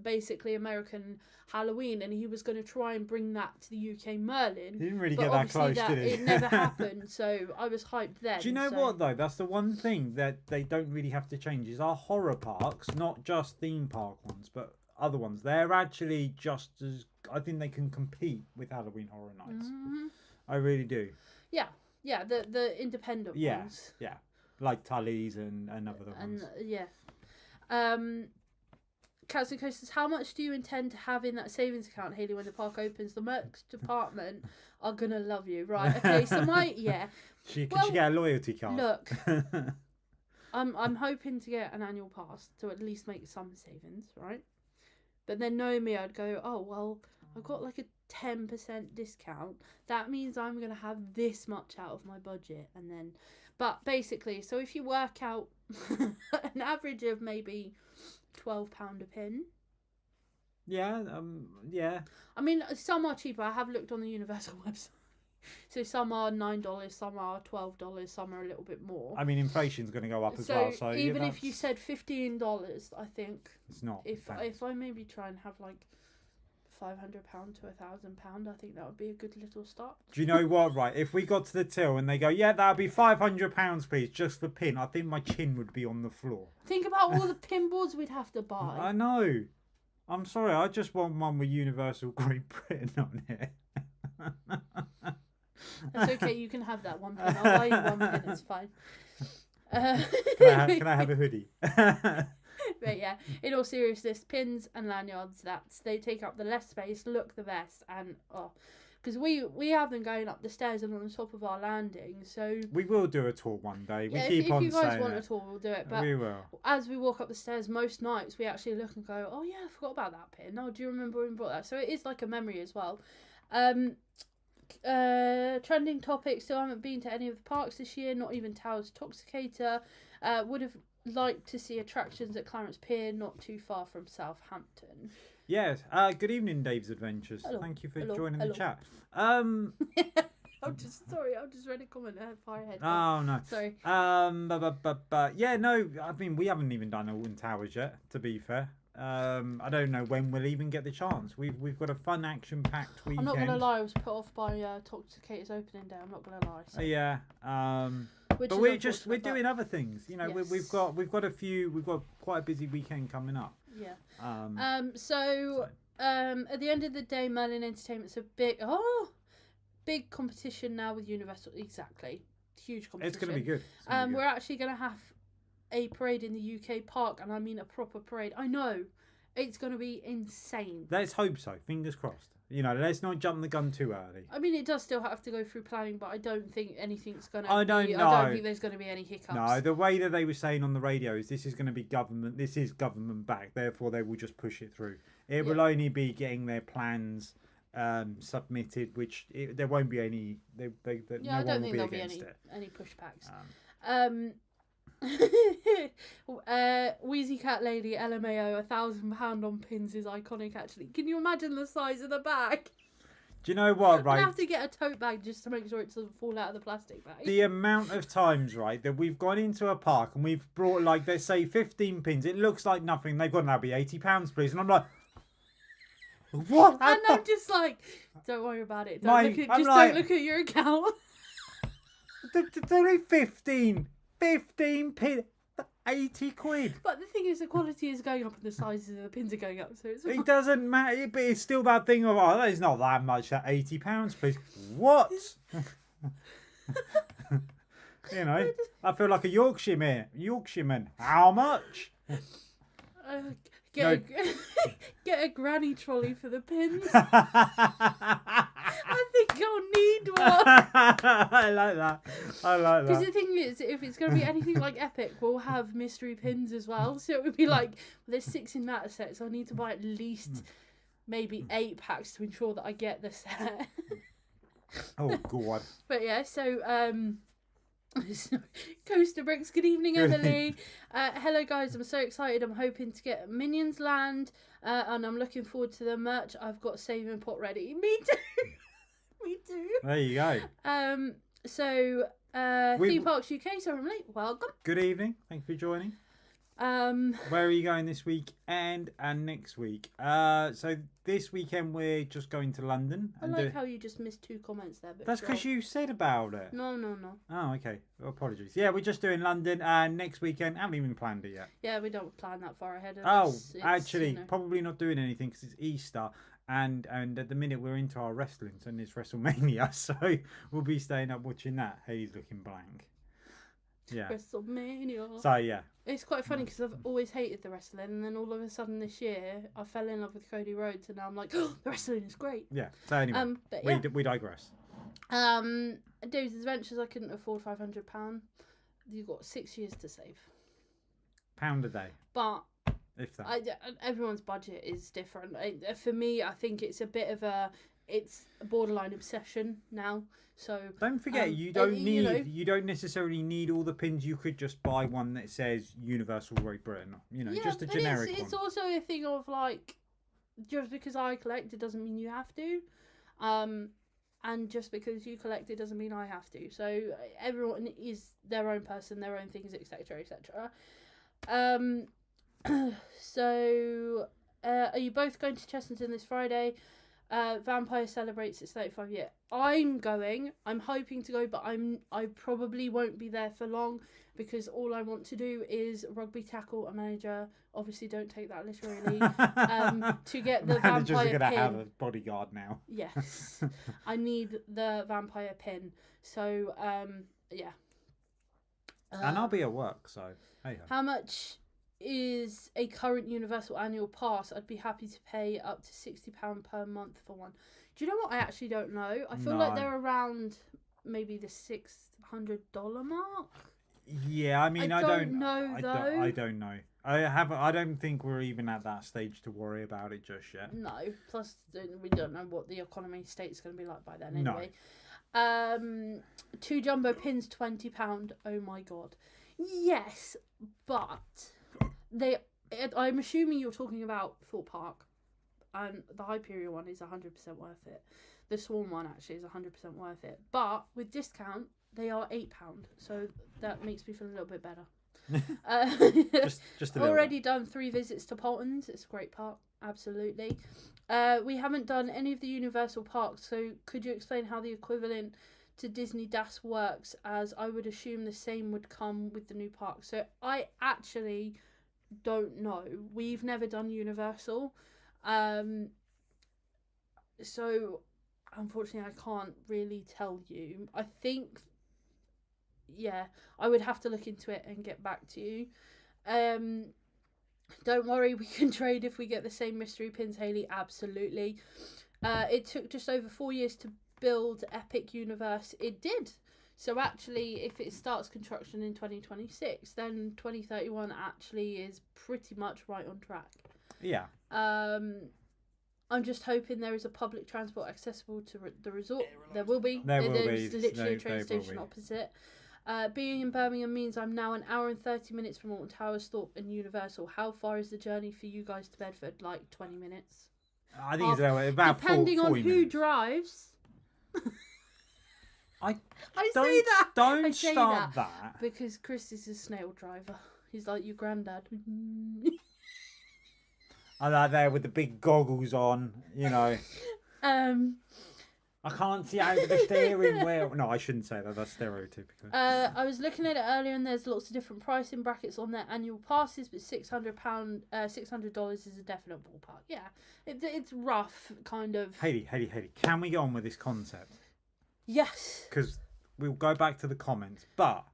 basically American Halloween, and he was going to try and bring that to the UK Merlin. He didn't really get that close, did he? It never happened, so I was hyped then. Do you know what, though? That's the one thing that they don't really have to change is our horror parks, not just theme park ones, but other ones. They're actually just as... I think they can compete with Halloween Horror Nights. Mm-hmm. I really do. Yeah, the independent ones. Yeah, like Tully's and other ones. Cats and Coasters, how much do you intend to have in that savings account, Hayley, when the park opens? The merch department are going to love you. Right, okay, so can she get a loyalty card? Look, I'm hoping to get an annual pass to at least make some savings, right? But then knowing me, I'd go, oh, well, I've got like a 10% discount. That means I'm going to have this much out of my budget. And then, but basically, so if you work out an average of maybe £12 a pin. Yeah, yeah. I mean, some are cheaper. I have looked on the Universal website. So some are $9, some are $12, some are a little bit more. I mean, inflation's going to go up as well. So even if you said $15, I think it's not. If I maybe try and have like £500 to £1,000, I think that would be a good little start. Do you know what? Right, if we got to the till and they go, yeah, that'll be £500, please, just for pin. I think my chin would be on the floor. Think about all the pinboards we'd have to buy. I know. I'm sorry. I just want one with Universal Great Britain on it. That's okay, you can have that one pin. I'll buy you one pin, it's fine. Can I have a hoodie? But yeah, in all seriousness, pins and lanyards, they take up the less space, look the best, and because we have them going up the stairs and on the top of our landing, so we will do a tour one day. If you guys want a tour, we'll do it. But we will. As we walk up the stairs, most nights we actually look and go, oh yeah, I forgot about that pin. Oh, do you remember when we brought that? So it is like a memory as well. Trending topics. Still haven't been to any of the parks this year. Not even Towers Toxicator. Would have liked to see attractions at Clarence Pier, not too far from Southampton. Yes. Good evening, Dave's Adventures. Hello. Thank you for Hello. joining Hello. the chat. I'm just sorry. I just read a comment. Fire ahead. Oh no. Sorry. Yeah, no. I mean, we haven't even done Alton Towers yet. To be fair, I don't know when we'll even get the chance. We've got a fun, action-packed weekend. I'm not gonna lie. I was put off by Toxicator's opening day. I'm not gonna lie. So. Yeah. Which But we're doing other things. You know, Yes. we've got quite a busy weekend coming up. Yeah. So At the end of the day, Merlin Entertainment's a big competition now with Universal. Exactly. Huge competition. it's going to be good. It's gonna be We're actually going to have a parade in the UK park, and I mean a proper parade. I know. It's going to be insane. Let's hope so. Fingers crossed. You know, let's not jump the gun too early. I mean, it does still have to go through planning, but I don't think anything's going to I don't think there's going to be any hiccups. No, the way that they were saying on the radio is this is going to be government. This is government backed. Therefore, they will just push it through. It will only be getting their plans submitted, which there won't be any. No I one don't will think be there'll be against any pushbacks. Wheezy Cat Lady LMAO, £1,000 on pins is iconic. Actually, can you imagine the size of the bag? Do you know what? Right, I have to get a tote bag just to make sure it doesn't fall out of the plastic bag. the amount of times, right, that we've gone into a park and we've brought, like, let's say 15 pins. It looks like nothing. They've got to be £80, please, and I'm like, what? And I'm just like, don't worry about it. Mate, Don't look at your account. It's only 15 pins. 80 quid. But the thing is, the quality is going up and the sizes of the pins are going up, so it's It doesn't matter, but it's still that thing of, oh, that is not that much, that £80, please. What? You know, I feel like a Yorkshireman. How much? Get a granny trolley for the pins. I think I'll need one. I like that. Because the thing is, if it's going to be anything like Epic, we'll have mystery pins as well. So it would be like, there's 6 in that set, so I need to buy at least maybe 8 packs to ensure that I get the set. Oh, God. But yeah, so Coaster Bricks, good evening, Emily. Hello guys, I'm so excited. I'm hoping to get Minions Land, and I'm looking forward to the merch. I've got saving pot ready. Me too. Me too. There you go. Theme Parks UK, so Emily, welcome. Good evening. Thank you for joining. Where are you going this week and next week? So this weekend we're just going to London. I like how you just missed 2 comments there. But that's because you said about it. No. Oh, okay. Apologies. Yeah, we're just doing London next weekend. Haven't even planned it yet. Yeah, we don't plan that far ahead. Actually, probably not doing anything because it's Easter. And at the minute we're into our wrestling, and it's WrestleMania, so we'll be staying up watching that. He's looking blank. Yeah. WrestleMania. So yeah. It's quite funny because I've always hated the wrestling, and then all of a sudden this year I fell in love with Cody Rhodes, and now I'm like, oh, the wrestling is great. Yeah. So anyway, but yeah. we digress. Dave's Adventures, I couldn't afford £500. You've got 6 years to save. £1 a day. But if that. Everyone's budget is different. For me, I think it's a bit of a borderline obsession now. So don't forget, you don't necessarily need all the pins. You could just buy one that says Universal Great Britain. You know, just a generic one. It's also a thing of like, just because I collect it doesn't mean you have to, and just because you collect it doesn't mean I have to. So everyone is their own person, their own things, etc., etc. So, are you both going to Chessington this Friday? Vampire celebrates its 35th year. I'm going. I'm hoping to go, but I probably won't be there for long because all I want to do is rugby tackle a manager. Obviously, don't take that literally. To get the Managers vampire are gonna pin. have a bodyguard now. Yes, I need the vampire pin. So, yeah. And I'll be at work, so hey. How much is a current Universal annual pass? I'd be happy to pay up to £60 per month for one. Do you know what? I actually don't know. I feel like they're around maybe the $600 mark. Yeah, I mean, I don't know though. I don't know. I don't think we're even at that stage to worry about it just yet. No. Plus, we don't know what the economy state's going to be like by then No. anyway. 2 jumbo pins, £20. Oh my god. Yes, but I'm assuming you're talking about Thorpe Park, and the Hyperion one is 100% worth it. The Swan one actually is 100% worth it, but with discount they are £8, so that makes me feel a little bit better. just a little already done 3 visits to Polton's. It's a great park, absolutely. We haven't done any of the Universal parks, so could you explain how the equivalent to Disney DAS works, as I would assume the same would come with the new park. So I actually don't know. We've never done Universal. So unfortunately I can't really tell you. I think, yeah, I would have to look into it and get back to you. Don't worry, we can trade if we get the same mystery pins, Hayley. Absolutely. It took just over 4 years to build Epic Universe. It did. So actually, if it starts construction in 2026, then 2031 actually is pretty much right on track. Yeah. I'm just hoping there is a public transport accessible to the resort. There will be. There's literally a train station opposite. Being in Birmingham means I'm now an hour and 30 minutes from Alton Towers, Thorpe and Universal. How far is the journey for you guys to Bedford? Like 20 minutes? I think it's about depending 40 on who minutes. drives. I say that. Don't start that. Because Chris is a snail driver. He's like your granddad. I like there with the big goggles on, you know. I can't see over the steering wheel. No, I shouldn't say that. That's stereotypical. I was looking at it earlier, and there's lots of different pricing brackets on their annual passes, but $600 is a definite ballpark. Yeah, it's rough, kind of. Hayley, can we get on with this concept? Yes. Because we'll go back to the comments, but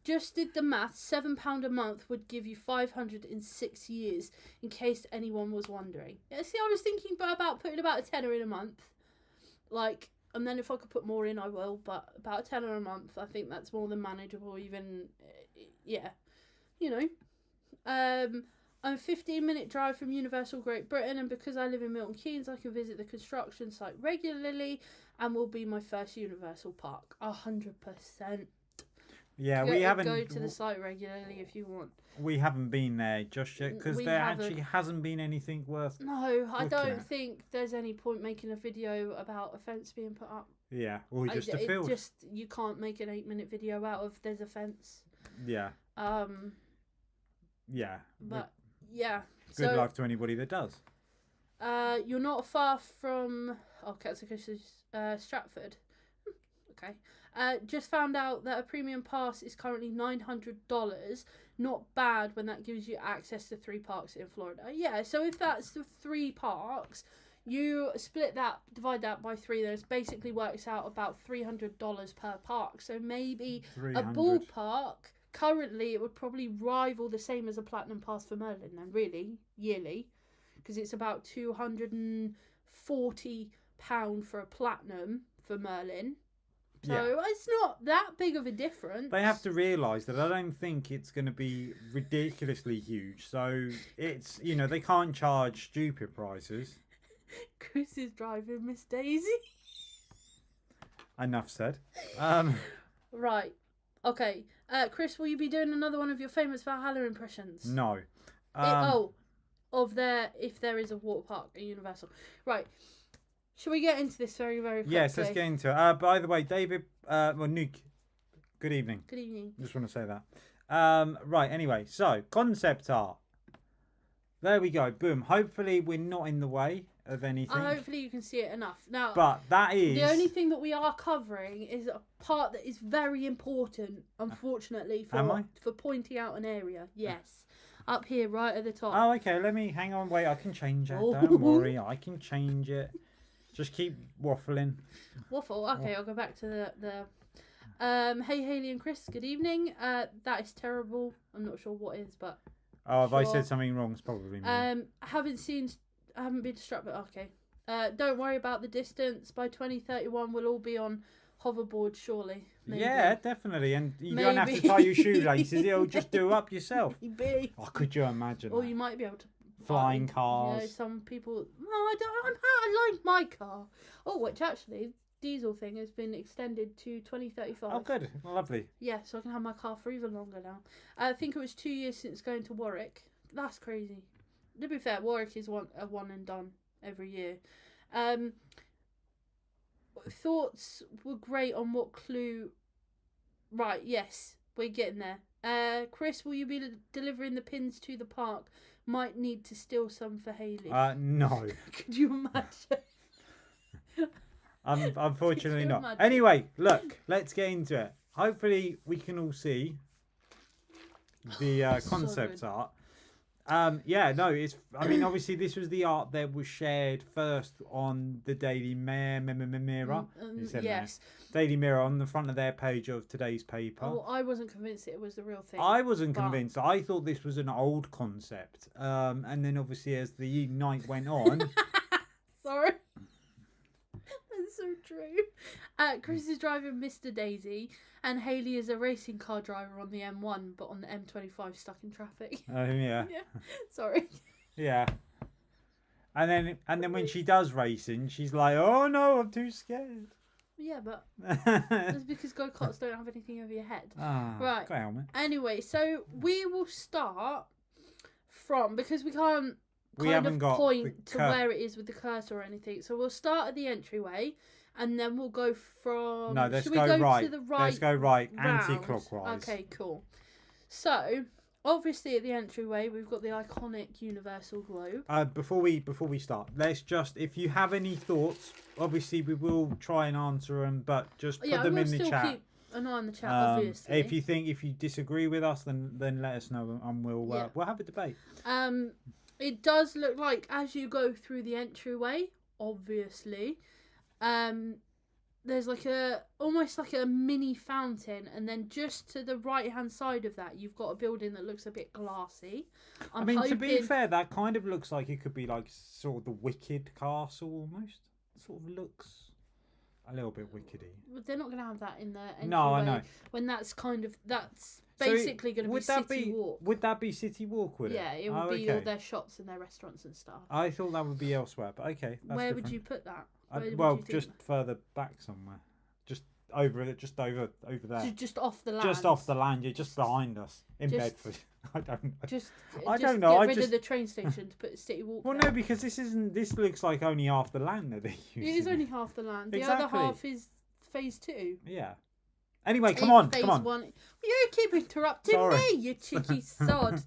just did the math. £7 a month would give you 506 years, in case anyone was wondering. Yeah, see, I was thinking about putting about a tenner in a month, like, and then if I could put more in, I will. But about a tenner a month, I think that's more than manageable. Even, yeah, you know. I'm a 15-minute drive from Universal Great Britain, and because I live in Milton Keynes, I can visit the construction site regularly, and will be my first Universal park. 100%. Yeah, we haven't go to the site regularly if you want. We haven't been there just yet because there actually hasn't been anything worth. No, I don't think there's any point making a video about a fence being put up. Yeah, or just a field. You can't make an 8-minute video out of there's a fence. Yeah. Yeah. But yeah. Good luck to anybody that does. You're not far from Stratford. Okay. Just found out that a premium pass is currently $900. Not bad when that gives you access to 3 parks in Florida. Yeah, so if that's the 3 parks, you split that, divide that by 3, then it basically works out about $300 per park. So maybe 300. A ballpark, currently it would probably rival the same as a platinum pass for Merlin then, really, yearly. Because it's about £240 for a platinum for Merlin. So it's not that big of a difference. They have to realise that I don't think it's going to be ridiculously huge. So it's, you know, they can't charge stupid prices. Chris is driving Miss Daisy. Enough said. Right. Okay. Chris, will you be doing another one of your famous Valhalla impressions? No. If there is a water park at Universal. Right. Shall we get into this very, very quickly? Yes, let's get into it. By the way, David, Nuke, good evening. Good evening. Just want to say that. Right, anyway, so concept art. There we go. Boom. Hopefully we're not in the way of anything. Hopefully you can see it enough. Now, but that is... The only thing that we are covering is a part that is very important, unfortunately, for pointing out an area. Yes. Up here, right at the top. Oh, okay. Let me... Hang on, wait. I can change it. Don't worry. I can change it. Just keep waffling. Waffle? Okay, I'll go back to the hey, Hayley and Chris, good evening. That is terrible. I'm not sure what is, but... Oh, if I said something wrong, it's probably me. I haven't been distracted, but okay. Don't worry about the distance. By 2031, we'll all be on hoverboard, surely. Maybe. Yeah, definitely. And you don't have to tie your shoelaces. It'll just do up yourself. Maybe. Oh, could you imagine Or that? you might be able to. Flying You cars. know, some people. No, I don't. I like my car. Oh, which actually, diesel thing has been extended to 2035. Oh, good. Lovely. Yeah, so I can have my car for even longer now. I think it was 2 years since going to Warwick. That's crazy. To be fair, Warwick is a one and done every year. Thoughts were great on what clue. Right, yes, we're getting there. Chris, will you be delivering the pins to the park? Might need to steal some for Hayley. No. Could you imagine? Unfortunately Could you not. imagine? Anyway, look, let's get into it. Hopefully we can all see the So concept good. art. Yeah, no, it's. I mean, obviously, this was the art that was shared first on the Daily Mirror. It's in yes. there. Daily Mirror on the front of their page of today's paper. Oh, I wasn't convinced it was the real thing. I wasn't but- convinced. I thought this was an old concept. And then obviously, as the night went on, Sorry. That's so true. Chris is driving Mr. Daisy, and Hayley is a racing car driver on the M1, but on the M25 stuck in traffic. yeah, Sorry. yeah. And then when she does racing, she's like, "Oh no, I'm too scared." Yeah, but that's because go-karts don't have anything over your head. Right. Got a helmet. Anyway, so we will start from, because we can't We kind haven't of got point the to where it is with the cursor or anything. So we'll start at the entryway, and then we'll go from. No, let's should we go right. to the right. Let's go right, round? anti-clockwise. Okay, cool. So obviously at the entryway we've got the iconic Universal globe. Before we start, let's just, if you have any thoughts, obviously we will try and answer them, but just put them in the chat. Keep an eye on the chat, obviously. If you disagree with us, then let us know, and we'll have a debate. It does look like as you go through the entryway, obviously, there's like almost like a mini fountain, and then just to the right hand side of that you've got a building that looks a bit glassy. I mean, to be fair, that kind of looks like it could be like sort of the Wicked castle almost. It sort of looks a little bit wickedy. But they're not going to have that in the entryway. No, I know. When that's basically going to be City Walk. Would that be City Walk? Would it? Yeah, it would be all their shops and their restaurants and stuff. I thought that would be elsewhere, but okay. That's Where different. would you put that? Well, just further back somewhere. Just over there. Just off the land. Just off the land. You're just behind us in Bedford. I don't know. I don't know. Get rid of the train station to put City Walk. Well, there. no, because this looks like only half the land that they use. It is only half the land. The Exactly. other half is phase 2. Yeah. Anyway, come on. Phase 1. You keep interrupting me, you cheeky sod.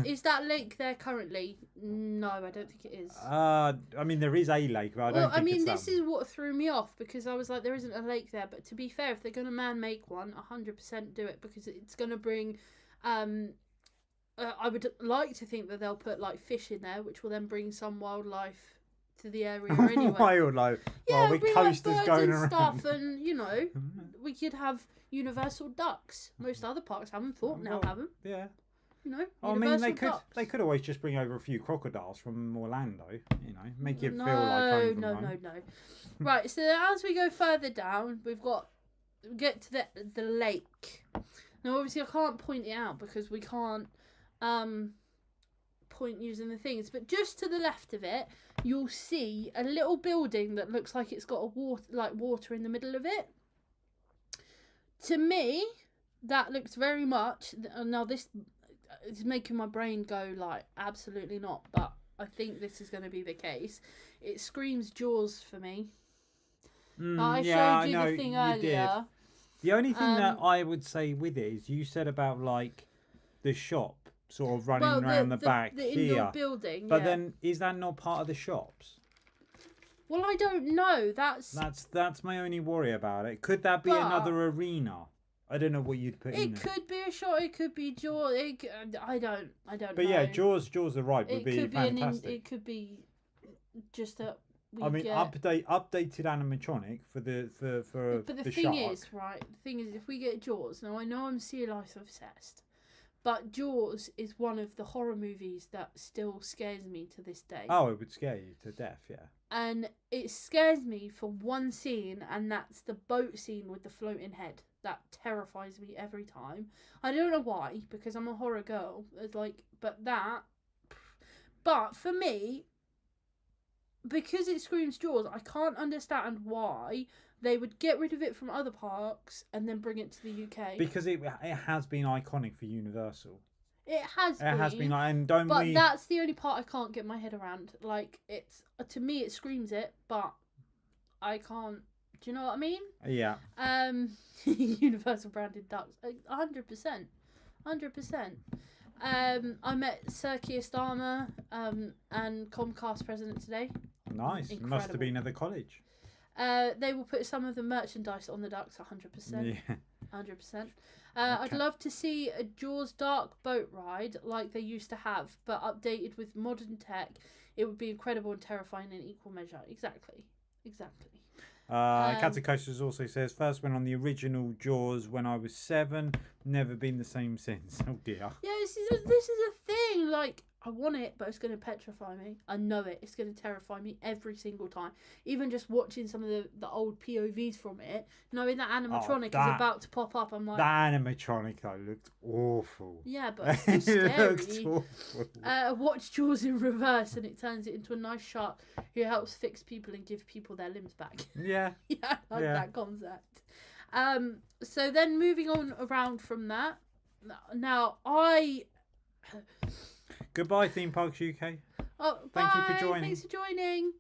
Is that lake there currently? No, I don't think it is. I mean, there is a lake, but I don't think it's that this is what threw me off, because I was like, there isn't a lake there. But to be fair, if they're going to man-make one, 100% do it, because it's going to bring... I would like to think that they'll put like fish in there, which will then bring some wildlife to the area anyway. Wildlife. Yeah, with bring coasters like birds going and around. stuff, and we could have universal ducks. Most other parks haven't thought now, haven't? Yeah. I mean, they could always just bring over a few crocodiles from Orlando. Make it feel like home from home. No. Right. So as we go further down, we get to the lake. Now, obviously, I can't point it out because we can't point using the things. But just to the left of it, you'll see a little building that looks like it's got water in the middle of it. To me, that looks very much. Now this is making my brain go like absolutely not, but I think this is going to be the case. It screams Jaws for me. I showed you the thing earlier. The only thing that I would say with it is you said about like the shop sort of running around the back the here, indoor building. but then is that not part of the shops? Well, I don't know. That's my only worry about it. Could that be another arena? I don't know what you'd put in there. It could be a shot. It could be Jaws. I don't know. But yeah, Jaws the ride would be fantastic. It could be just a. Updated animatronic for the But the the thing shark. is, right? The thing is, if we get Jaws, now I know I'm sea life obsessed, But Jaws is one of the horror movies that still scares me to this day. Oh, it would scare you to death, yeah. And it scares me for one scene, and that's the boat scene with the floating head. That terrifies me every time. I don't know why, because I'm a horror girl. It's like, but for me, because it screams Jaws, I can't understand why they would get rid of it from other parks and then bring it to the UK. Because it has been iconic for Universal. It has been, and but that's the only part I can't get my head around. Like, it's, to me, it screams it, but I can't. Do you know what I mean? Yeah. Universal branded ducks, 100%, 100%. I met Sir Keir Starmer and Comcast president today. Nice. Incredible. Must have been at the college. They will put some of the merchandise on the ducks, 100%. Yeah. 100%. I'd love to see a Jaws dark boat ride like they used to have, but updated with modern tech. It would be incredible and terrifying in equal measure. Exactly. Catacostas also says, first went on the original Jaws when I was 7. Never been the same since. Oh dear. Yeah, this is a thing. Like, I want it, but it's going to petrify me. I know it. It's going to terrify me every single time. Even just watching some of the old POVs from it, knowing that animatronic is about to pop up, I'm like... That animatronic, though, looked awful. Yeah, but it's still scary. It looked awful. Watch Jaws in reverse and it turns it into a nice shark who helps fix people and give people their limbs back. Yeah. Yeah, I like that concept. So then moving on around from that, now Goodbye, Theme Parks UK. Oh, Thank you bye. for joining. Thanks for joining.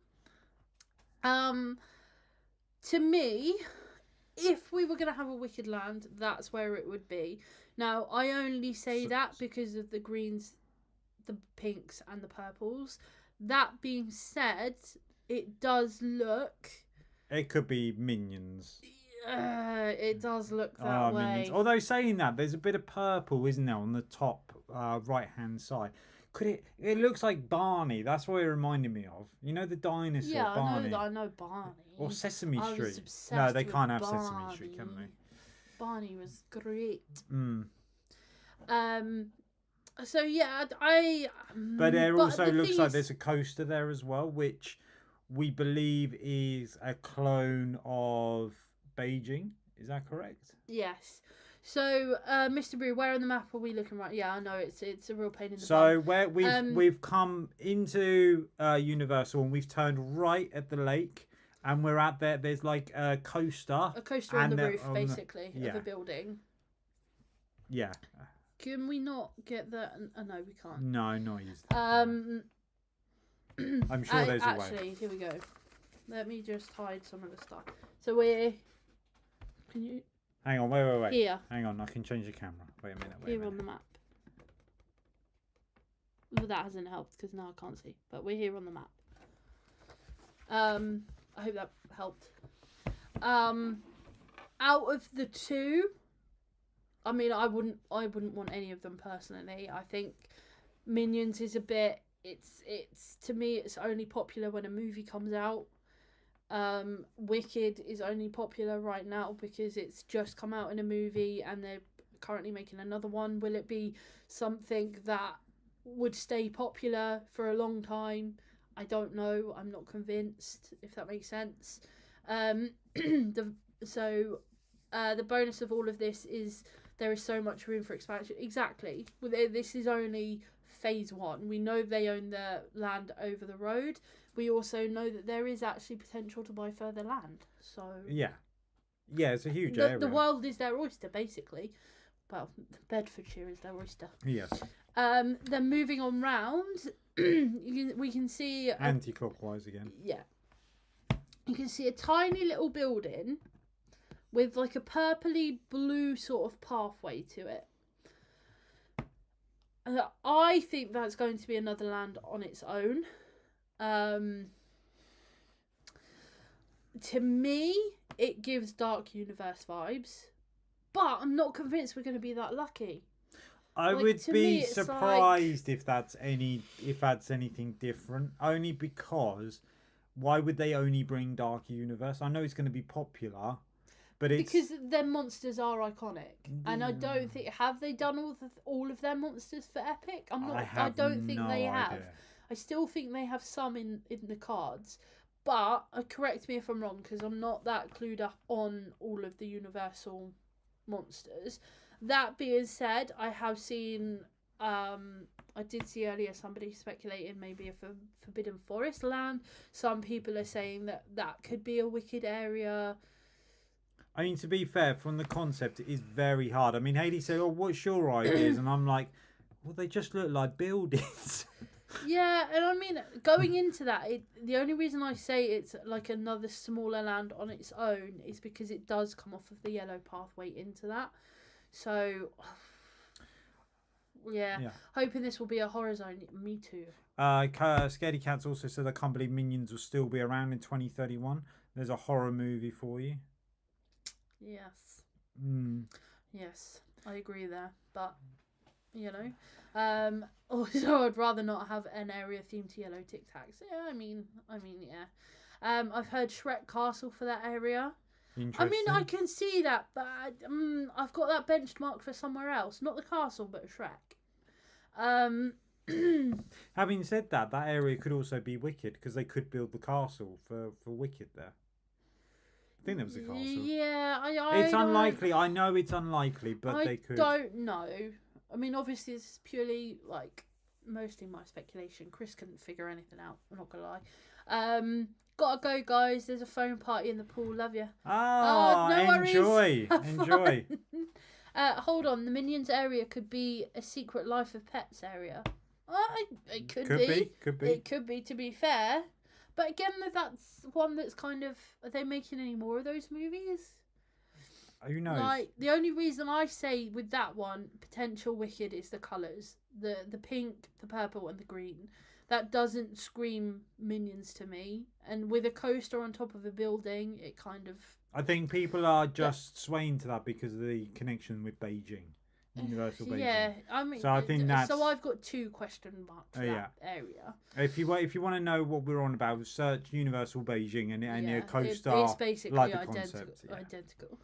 To me, if we were going to have a Wicked Land, that's where it would be. Now, I only say that because of the greens, the pinks, and the purples. That being said, it does look... It could be Minions. It does look that way. Minions. Although saying that, there's a bit of purple, isn't there, on the top right-hand side. Could it? It looks like Barney. That's what it reminded me of. You know the dinosaur Barney. I know Barney. Or Sesame I was Street. obsessed No, they with can't have Barney. Sesame Street, can they? Barney was great. Mm. So yeah, But there also looks like there's a coaster there as well, which we believe is a clone of Beijing. Is that correct? Yes. So, Mr. Brew, where on the map are we looking right? Yeah, I know it's a real pain in the butt. So where we've come into Universal and we've turned right at the lake, and we're at there. There's like a coaster. A coaster on the roof, basically, of a building. Yeah. Can we not get that? Oh, no, we can't. No, not used. I'm sure there's a way. Actually, here we go. Let me just hide some of the stuff. So we're. Can you? Hang on, wait. Here. Hang on, I can change the camera. Wait a minute. Here on the map. Well, that hasn't helped because now I can't see. But we're here on the map. I hope that helped. Out of the two, I mean, I wouldn't want any of them personally. I think Minions is a bit. It's to me, it's only popular when a movie comes out. Wicked is only popular right now because it's just come out in a movie and they're currently making another one. Will it be something that would stay popular for a long time? I don't know. I'm not convinced, if that makes sense. The bonus of all of this is there is so much room for expansion. Exactly. This is only phase 1. We know they own the land over the road. We also know that there is actually potential to buy further land. So yeah, it's a huge area. The world is their oyster, basically. Well, Bedfordshire is their oyster. Yes. Then moving on round, we can see anti-clockwise again. Yeah, you can see a tiny little building with like a purpley blue sort of pathway to it. I think that's going to be another land on its own. To me, it gives Dark Universe vibes, but I'm not convinced we're going to be that lucky. I would be surprised if that's anything different. Only because, why would they only bring Dark Universe? I know it's going to be popular, But it's because their monsters are iconic, and I don't think have they done all of their monsters for Epic. I don't think they have. idea. I still think they have some in the cards, but correct me if I'm wrong because I'm not that clued up on all of the Universal monsters. That being said, I have seen. I did see earlier somebody speculating maybe a Forbidden Forest land. Some people are saying that could be a Wicked area. I mean, to be fair, from the concept, it is very hard. I mean, Hayley said, "Oh, what's your ideas?" And I'm like, "Well, they just look like buildings." Yeah, and I mean, going into that, the only reason I say it's like another smaller land on its own is because it does come off of the yellow pathway into that. So, yeah. Hoping this will be a horror zone. Me too. Scaredy Cats also said I can't believe Minions will still be around in 2031. There's a horror movie for you. Yes. Mm. Yes, I agree there, but you know, also I'd rather not have an area themed to yellow Tic Tacs. Yeah, I mean, yeah. I've heard Shrek Castle for that area. I mean, I can see that, but I've got that benchmark for somewhere else, not the castle, but Shrek. Having said that, that area could also be Wicked because they could build the castle for Wicked there. I think there was a castle. Yeah, it's unlikely. I know it's unlikely, but they could. I don't know. I mean, obviously, it's purely like mostly my speculation. Chris couldn't figure anything out. I'm not gonna lie. Gotta go, guys. There's a phone party in the pool. Love you. No enjoy, enjoy. Hold on. The Minions area could be a Secret Life of Pets area. It could be. It could be. To be fair. But again, that's one that's kind of... Are they making any more of those movies? Who knows? Like, the only reason I say with that one, potential Wicked, is the colours. The pink, the purple and the green. That doesn't scream Minions to me. And with a coaster on top of a building, it kind of... I think people are just swaying to that because of the connection with Beijing. Universal Beijing. Yeah, I mean, so I think that's... So I've got 2 question marks for that area. If you want to know what we're on about, search Universal Beijing and your coaster. It's basically like identical.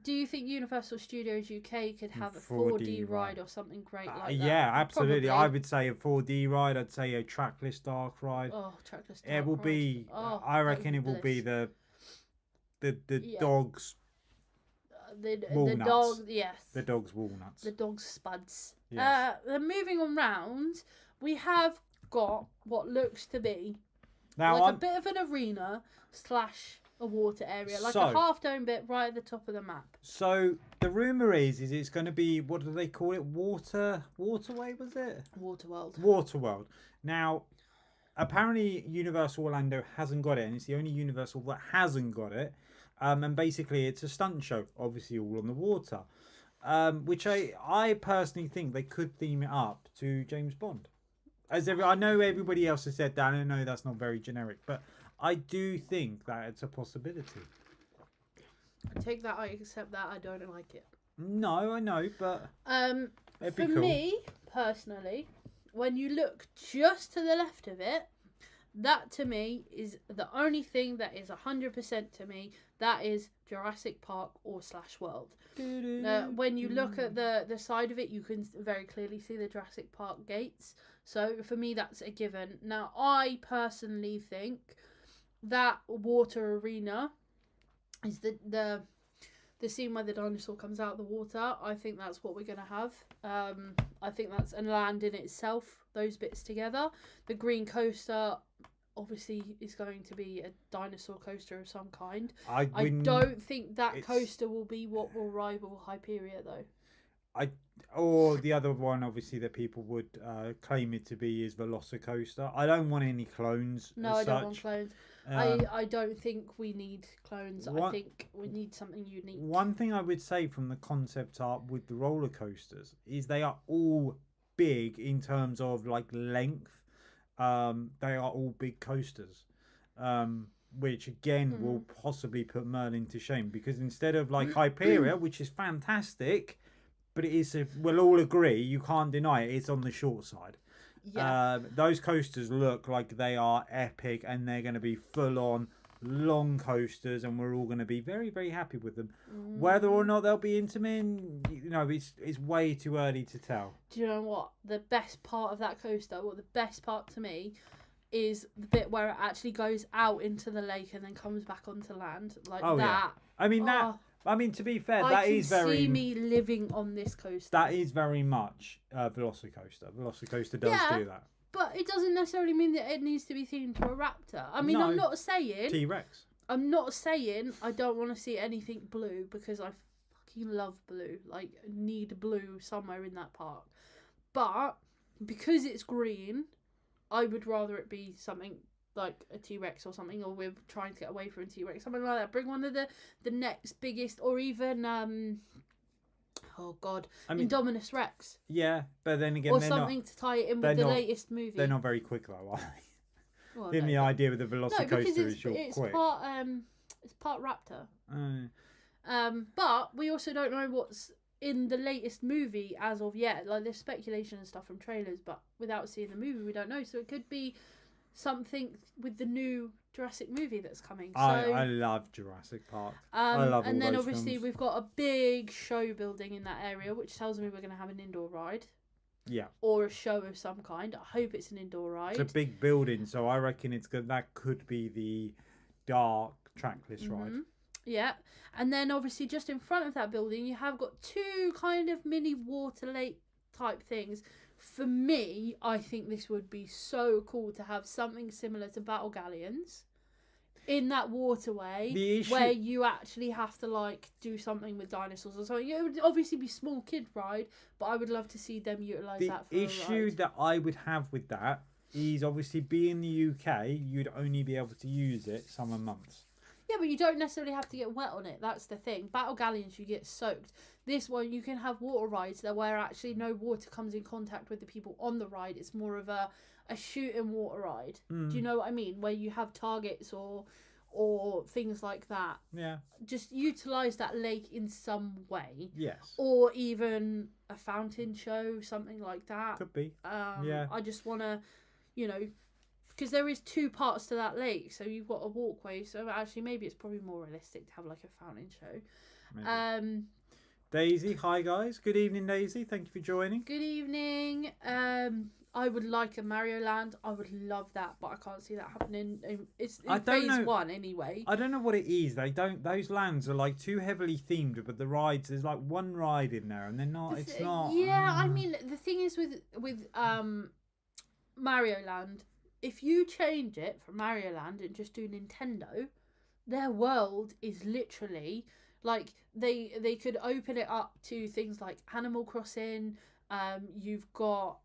Do you think Universal Studios UK could have a 4D ride or something great like that? Yeah, absolutely. Probably. I would say a 4D ride. I'd say a trackless dark ride. Oh, trackless dark It will ride. be. I reckon it will be the dogs. The dog, yes. The dog's walnuts. The dog's spuds. Yes. Then moving on round, we have got what looks to be a bit of an arena / a water area, like a half-dome bit right at the top of the map. So the rumor is it's going to be, what do they call it? Waterway, was it? Waterworld. Now, apparently Universal Orlando hasn't got it, and it's the only Universal that hasn't got it. And basically it's a stunt show, obviously all on the water, which I personally think they could theme it up to James Bond. I know everybody else has said that, and I know that's not very generic, but I do think that it's a possibility. I take that, I accept that, I don't like it. No, I know, but for me, personally, when you look just to the left of it, that to me is the only thing that is 100% to me. That is Jurassic Park or /World. When you look at the side of it, you can very clearly see the Jurassic Park gates. So for me, that's a given. Now, I personally think that water arena is the scene where the dinosaur comes out of the water. I think that's what we're going to have. I think that's a land in itself, those bits together. The green coaster obviously is going to be a dinosaur coaster of some kind. I don't think that coaster will be what will rival Hyperia though. Or the other one obviously that people would claim it to be is Velocicoaster. I don't want any clones. No, I don't want clones. I don't think we need clones. I think we need something unique. One thing I would say from the concept art with the roller coasters is they are all big in terms of like length. They are all big coasters, which again will possibly put Merlin to shame, because instead of like Hyperia, which is fantastic, but it is, we'll all agree, you can't deny it, it's on the short side. Yeah. Those coasters look like they are epic and they're going to be full on long coasters, and we're all going to be very, very happy with them. Whether or not they'll be Intamin, it's way too early to tell. Do you know what? The best part of that coaster, the best part to me, is the bit where it actually goes out into the lake and then comes back onto land. Like that. Yeah. I mean, to be fair, that is very... I can see me living on this coaster. That is very much Velocicoaster. Velocicoaster does do that. But it doesn't necessarily mean that it needs to be themed to a raptor. I mean, No. I'm not saying... T-Rex. I'm not saying I don't want to see anything blue, because I fucking love blue. Like, need blue somewhere in that park. But, because it's green, I would rather it be something like a T-Rex or something, or we're trying to get away from a T-Rex, something like that. Bring one of the next biggest, or even Indominus Rex. Yeah, but then again, or something to tie it in with the latest movie. They're not very quick though, are they? Well, Then the idea with the Velocicoaster is you're quick. It's part raptor. But we also don't know what's in the latest movie as of yet. Like, there's speculation and stuff from trailers, but without seeing the movie, we don't know. So it could be something with the new Jurassic movie that's coming. So, I love Jurassic Park. I love all and then those obviously films. we've got a big show building in that area, which tells me we're going to have an indoor ride. Yeah. Or a show of some kind. I hope it's an indoor ride. It's a big building, so I reckon it's good. That could be the dark trackless ride. Yeah. And then obviously just in front of that building, you have got two kind of mini water lake type things. For me, I think this would be so cool to have something similar to Battle Galleons in that waterway, where you actually have to like do something with dinosaurs or something. It would obviously be small kid ride, but I would love to see them utilise that for the issue that I would have with that is obviously being the UK, you'd only be able to use it summer months. Yeah, but you don't necessarily have to get wet on it. That's the thing. Battle Galleons, you get soaked. This one, you can have water rides there where actually no water comes in contact with the people on the ride. It's more of a shoot and water ride. Do you know what I mean? Where you have targets or things like that. Yeah. Just utilise that lake in some way. Yes. Or even a fountain show, something like that. Could be. Yeah. I just want to, because there is two parts to that lake, so you've got a walkway. So actually, maybe it's probably more realistic to have like a fountain show. Maybe. Daisy, hi guys. Good evening, Daisy. Thank you for joining. Good evening. I would like a Mario Land. I would love that, but I can't see that happening. It's in phase 1 anyway. I don't know what it is. Those lands are like too heavily themed, but the rides, there's like one ride in there, and they're not. It's not. Yeah, I mean, the thing is with Mario Land, if you change it from Mario Land and just do Nintendo, their world is literally like they could open it up to things like Animal Crossing. You've got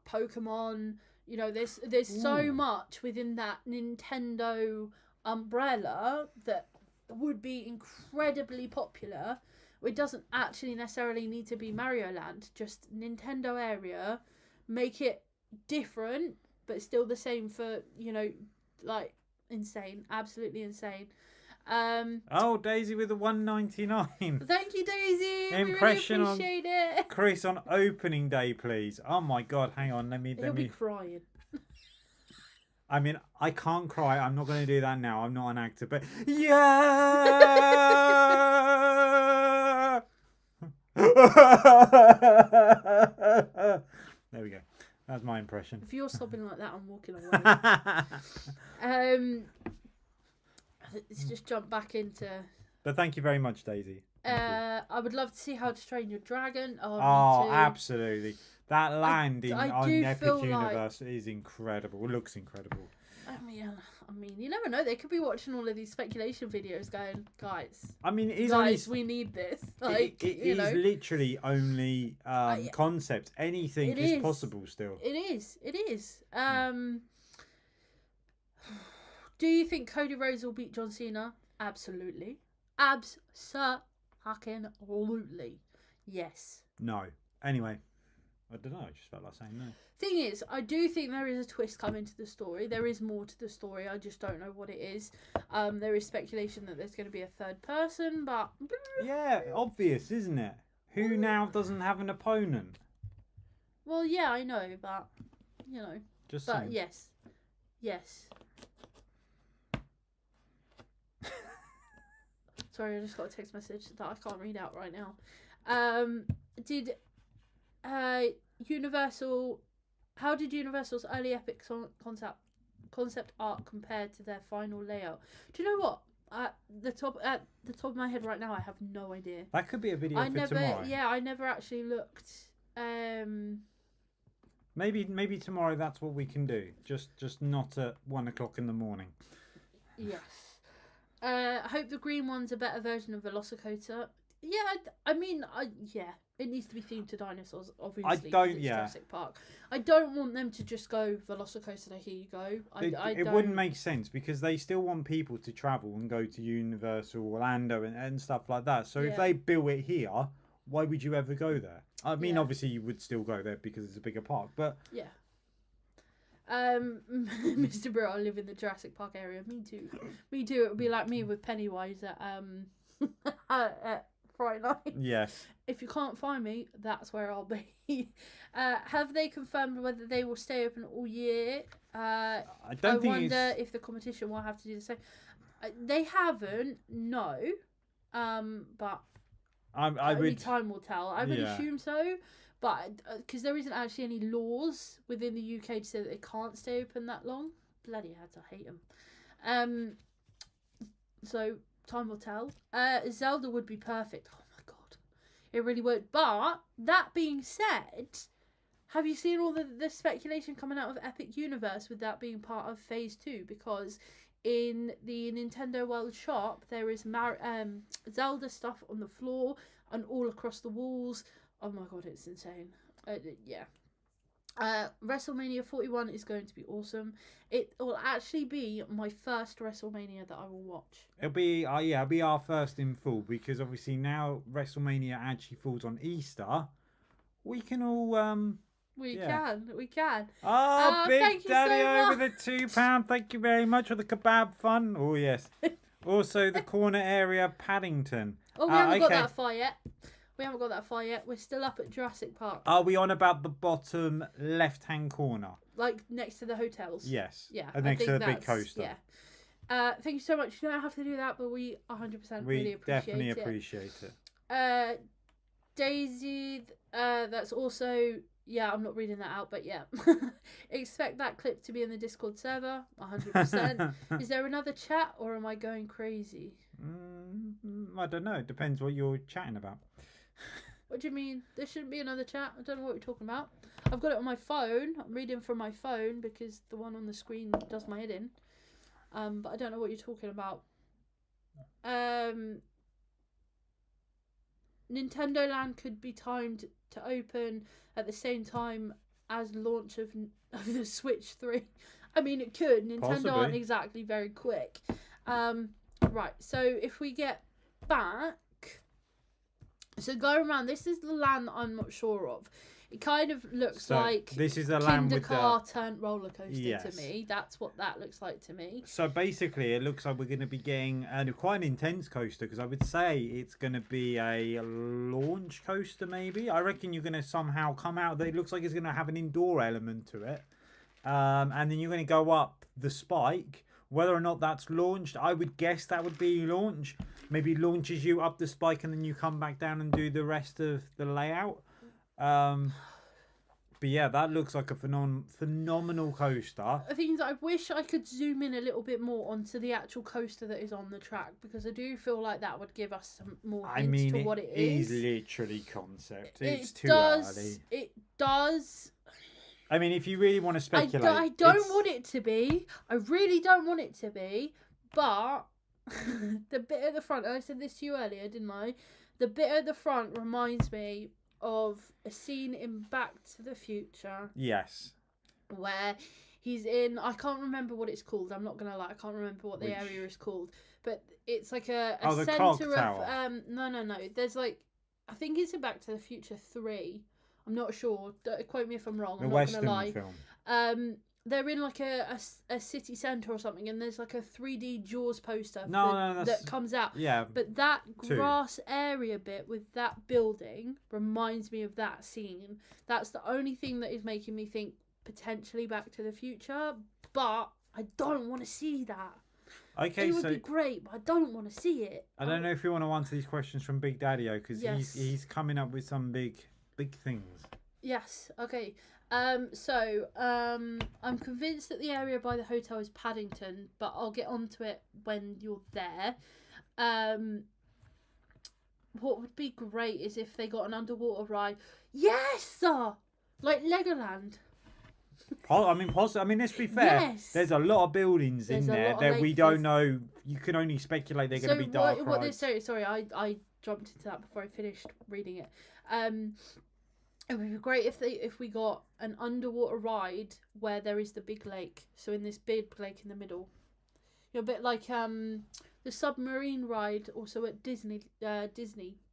Pokemon. There's so much within that Nintendo umbrella that would be incredibly popular. It doesn't actually necessarily need to be Mario Land, just Nintendo area. Make it different, but still the same for, like insane, absolutely insane. Daisy with the 199. Thank you, Daisy. Impression we really appreciate it. Chris on opening day, please. Oh my god, hang on, He'll be crying. I mean, I can't cry. I'm not going to do that now. I'm not an actor, but yeah. There we go. That's my impression. If you're sobbing like that, I'm walking away. Let's just jump back into. But thank you very much, Daisy. I would love to see How to Train Your Dragon. Oh, absolutely. That land on Epic Universe like... is incredible. It looks incredible. I mean, you never know. They could be watching all of these speculation videos, going, "Guys, we need this." Like, it is literally only concept. Anything is possible still. It is. Do you think Cody Rhodes will beat John Cena? Absolutely. Absolutely. Yes. No. Anyway, I don't know. I just felt like saying no. Thing is, I do think there is a twist coming to the story. There is more to the story. I just don't know what it is. There is speculation that there's going to be a third person, but... Yeah, obvious, isn't it? Who now doesn't have an opponent? Well, yeah, I know, but, Just saying. yes. Sorry, I just got a text message that I can't read out right now. Did Universal? How did Universal's early epic concept art compare to their final layout? Do you know what? At the top of my head right now, I have no idea. That could be a video for tomorrow. Yeah, I never actually looked. Maybe tomorrow that's what we can do. Just not at 1 o'clock in the morning. Yes. I hope the green one's a better version of Velocicoaster. Yeah, I mean, yeah, it needs to be themed to dinosaurs, obviously. Jurassic Park. I don't want them to just go Velocicoaster. Here you go. It wouldn't make sense because they still want people to travel and go to Universal Orlando and stuff like that. So if they built it here, why would you ever go there? I mean, obviously you would still go there because it's a bigger park, but yeah. Mr. Britt, I live in the Jurassic Park area. Me too. Me too. It would be like me with Pennywise at Friday night. Yes. If you can't find me, that's where I'll be. Have they confirmed whether they will stay open all year? I wonder if the competition will have to do the same. They haven't, no. But only time will tell. I would assume so. But because there isn't actually any laws within the UK to say that they can't stay open that long. Bloody hell, I hate them. So time will tell. Zelda would be perfect. Oh my god, it really would. But that being said, have you seen all the speculation coming out of Epic Universe with that being part of Phase 2? Because in the Nintendo World shop, there is Zelda stuff on the floor and all across the walls. Oh my god, it's insane. Yeah. WrestleMania 41 is going to be awesome. It will actually be my first WrestleMania that I will watch. It'll be our first in full because obviously now WrestleMania actually falls on Easter. We can all We can. Oh, Big Daddy so over the £2. Thank you very much for the kebab fun. Oh yes. Also the corner area Paddington. Oh, we haven't got that far yet. We're still up at Jurassic Park. Are we on about the bottom left-hand corner? Like next to the hotels? Yes. Yeah. And next to the big coaster. Yeah. Thank you so much. You don't have to do that, but we 100% really appreciate it. We definitely appreciate it. Daisy, that's also... Yeah, I'm not reading that out, but yeah. Expect that clip to be in the Discord server, 100%. Is there another chat, or am I going crazy? I don't know. It depends what you're chatting about. What do you mean? There shouldn't be another chat? I don't know what you're talking about. I've got it on my phone. I'm reading from my phone because the one on the screen does my head in. But I don't know what you're talking about. Nintendo Land could be timed to open at the same time as launch of the Switch 3. I mean, it could. Nintendo Possibly. aren't exactly very quick. Right, so if we get back... So go around. This is the land that I'm not sure of. It kind of looks like this is the land with car turned roller coaster Yes. to me. That's what that looks like to me. So basically, it looks like we're going to be getting quite an intense coaster because I would say it's going to be a launch coaster. Maybe I reckon you're going to somehow come out. It looks like it's going to have an indoor element to it, and then you're going to go up the spike. Whether or not that's launched, I would guess that would be launch. Maybe launches you up the spike and then you come back down and do the rest of the layout. But yeah, that looks like a phenomenal coaster. The thing is, I wish I could zoom in a little bit more onto the actual coaster that is on the track because I do feel like that would give us some more hints to what it is. It is literally concept. It's too early. It does. I mean, if you really want to speculate... I don't want it to be. I really don't want it to be. But the bit at the front, and I said this to you earlier, didn't I? The bit at the front reminds me of a scene in Back to the Future. Yes. Where he's in... I can't remember what it's called. I'm not going to lie. I can't remember what the area is called. But it's like a the centre clock of... tower. No. There's like... I think it's in Back to the Future 3. I'm not sure. Don't quote me if I'm wrong. I'm not going to lie. Film. They're in like a city centre or something, and there's like a 3D Jaws poster that comes out. Yeah. But that grass area bit with that building reminds me of that scene. That's the only thing that is making me think potentially Back to the Future, but I don't want to see that. Okay, It would so be great, but I don't want to see it. I don't know if you want to answer these questions from Big Daddy-O, because Yes. he's coming up with some big things. Yes. Okay. I'm convinced that the area by the hotel is Paddington, but I'll get onto it when you're there. What would be great is if they got an underwater ride. Yes, sir. Like Legoland. I mean, let's be fair. Yes. There's a lot of buildings There's in a there lot of that we lake don't views. know. You can only speculate they're going to be dark rides. Sorry, I jumped into that before I finished reading it. It would be great if we got an underwater ride where there is the big lake. So in this big lake in the middle, a bit like the submarine ride also at Disney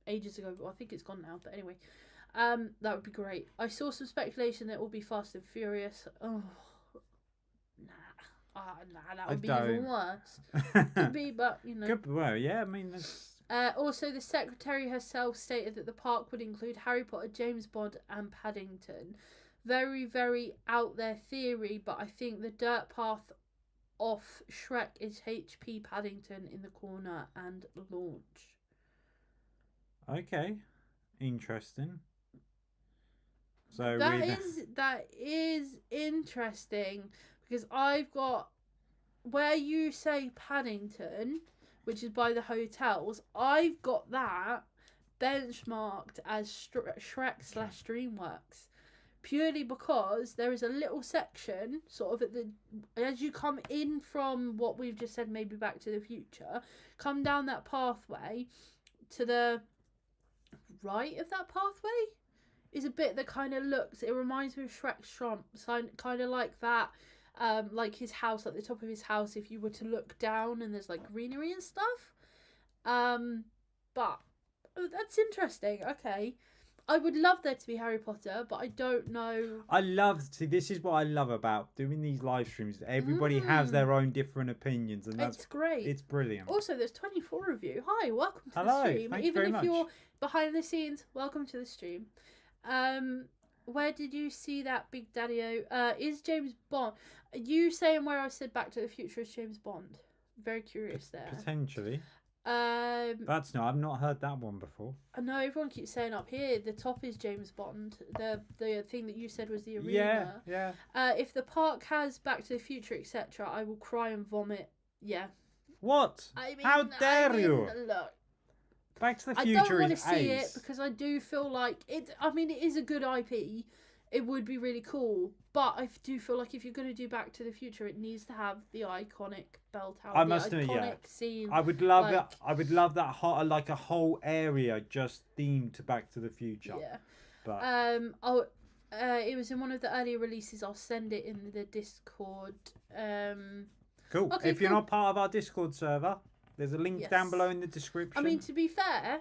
ages ago. Well, I think it's gone now, but anyway, that would be great. I saw some speculation that it will be Fast and Furious. Oh, that would be even worse. Could be, but you know. Well, yeah, I mean, that's... Also, the secretary herself stated that the park would include Harry Potter, James Bond, and Paddington. Very, very out there theory, but I think the dirt path off Shrek is HP Paddington in the corner and launch. Okay, interesting. So that is interesting, because I've got where you say Paddington, which is by the hotels, I've got that benchmarked as Shrek/DreamWorks, purely because there is a little section sort of as you come in from what we've just said, maybe Back to the Future, come down that pathway to the right of that pathway is a bit that kind of looks, it reminds me of Shrek's Trump, kind of like that. Like his house, at the top of his house, if you were to look down and there's like greenery and stuff. But that's interesting. Okay. I would love there to be Harry Potter, but I don't know. This is what I love about doing these live streams. Everybody has their own different opinions, and that's great. It's brilliant. Also, there's 24 of you. Hi, welcome to Hello, the stream. thank you Even very if much. you're behind the scenes, welcome to the stream. Where did you see that, Big Daddy-O? Is James Bond? Are you saying where I said Back to the Future is James Bond? Very curious there. Potentially. I've not heard that one before. I know everyone keeps saying up here the top is James Bond. The thing that you said was the arena. Yeah. If the park has Back to the Future, etc., I will cry and vomit. Yeah. What? How dare you? Look. Back to the I Future don't want to is see ace. it because I do feel like it. I mean, it is a good IP. It would be really cool, but I do feel like if you're going to do Back to the Future, it needs to have the iconic bell tower. I must admit, yeah. Scene. I would love it. I would love that like a whole area just themed to Back to the Future. Yeah. But it was in one of the earlier releases. I'll send it in the Discord. Cool. Okay, if you're not part of our Discord server, there's a link down below in the description. I mean, to be fair,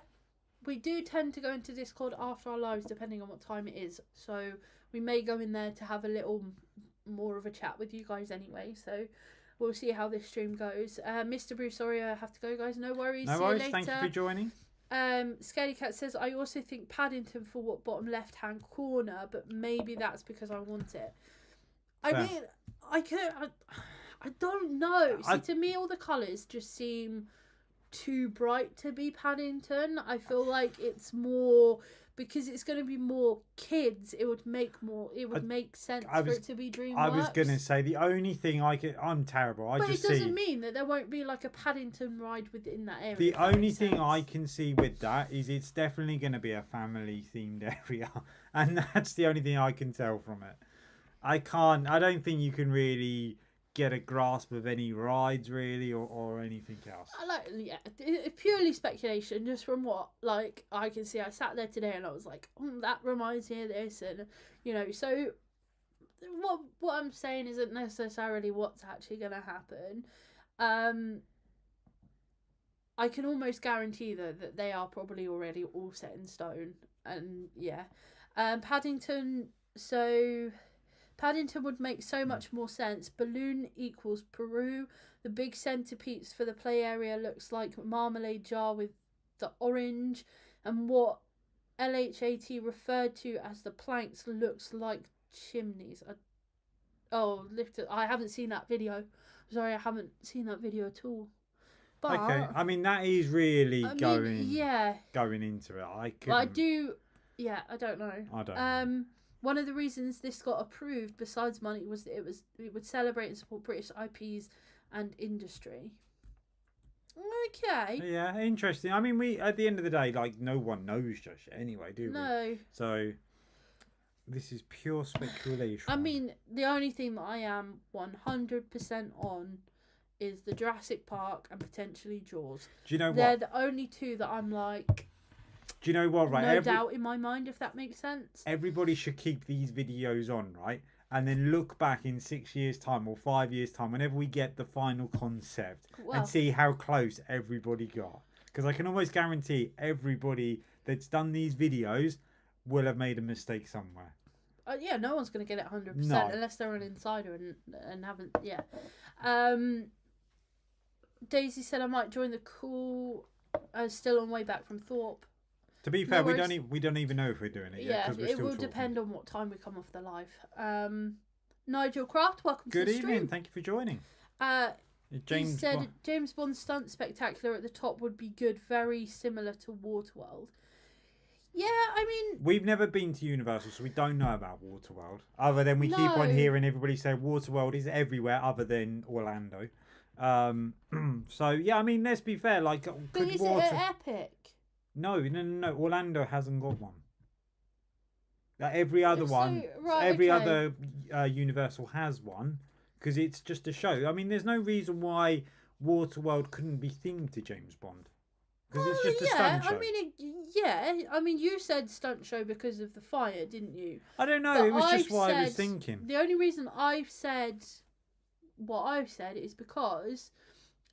we do tend to go into Discord after our lives, depending on what time it is. So we may go in there to have a little more of a chat with you guys anyway. So we'll see how this stream goes. Mr. Bruce, sorry I have to go, guys. No worries. No see worries. you later. Thank you for joining. Scaredy Cat says, I also think Paddington for what bottom left hand corner, but maybe that's because I want it. I mean, I don't know. See, to me, all the colours just seem too bright to be Paddington. I feel like it's more because it's going to be more kids. It would make sense for it to be DreamWorks. I was going to say the only thing I'm terrible. But it doesn't mean that there won't be like a Paddington ride within that area. The only thing I can see with that is it's definitely going to be a family themed area, and that's the only thing I can tell from it. I don't think you can really get a grasp of any rides really or anything else. It's purely speculation, just from what I can see. I sat there today and I was like, that reminds me of this, and so what I'm saying isn't necessarily what's actually going to happen. I can almost guarantee though that they are probably already all set in stone, and Paddington. So Paddington would make so much more sense. Balloon equals Peru. The big centerpiece for the play area looks like marmalade jar with the orange. And what LHAT referred to as the planks looks like chimneys. Oh, I haven't seen that video. Sorry, I haven't seen that video at all. But Okay, I mean that is really yeah, going into it. I do. Yeah, I don't know. I don't know. One of the reasons this got approved, besides money, was that it would celebrate and support British IPs and industry. Okay. Yeah, interesting. I mean, we at the end of the day, like, no one knows just yet anyway, do we? No. So this is pure speculation. I mean, the only thing that I am 100% on is the Jurassic Park and potentially Jaws. Do you know what? They're the only two that I'm like. Do you know what? Right, no doubt in my mind, if that makes sense. Everybody should keep these videos on, right? And then look back in 6 years' time or 5 years' time, whenever we get the final concept, and see how close everybody got. Because I can almost guarantee everybody that's done these videos will have made a mistake somewhere. Yeah, no one's going to get it 100% unless they're an insider and haven't. Yeah. Daisy said I might join the call. Still on way back from Thorpe. To be fair, we don't even know if we're doing it yet. Yeah, it will depend on what time we come off the live. Nigel Craft, welcome to the stream. Good evening, thank you for joining. James he said James Bond stunt spectacular at the top would be good, very similar to Waterworld. Yeah, I mean, we've never been to Universal, so we don't know about Waterworld. Other than we keep on hearing everybody say Waterworld is everywhere, other than Orlando. So yeah, I mean, let's be fair. Like, but is it at Epic? No. Orlando hasn't got one. Every other one, other Universal has one, because it's just a show. I mean, there's no reason why Waterworld couldn't be themed to James Bond. Because it's just a stunt show. I mean, you said stunt show because of the fire, didn't you? I don't know. But it was just what I was thinking. The only reason I've said what I've said is because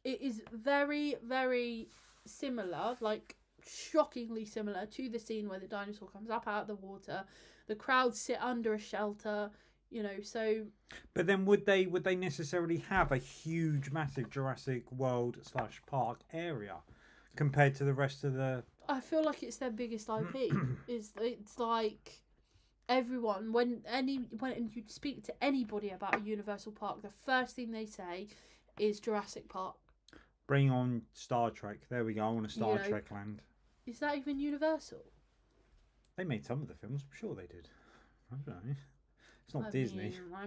it is very, very similar, like shockingly similar to the scene where the dinosaur comes up out of the water. The crowd sit under a shelter, you know. So, but then would they necessarily have a huge, massive Jurassic World / park area? Compared to the rest of the... I feel like it's their biggest IP. It's like everyone, when you speak to anybody about a Universal Park, the first thing they say is Jurassic Park. Bring on Star Trek. There we go. I want a Star Trek land. Is that even Universal? They made some of the films. I'm sure they did. I don't know. It's not Disney. I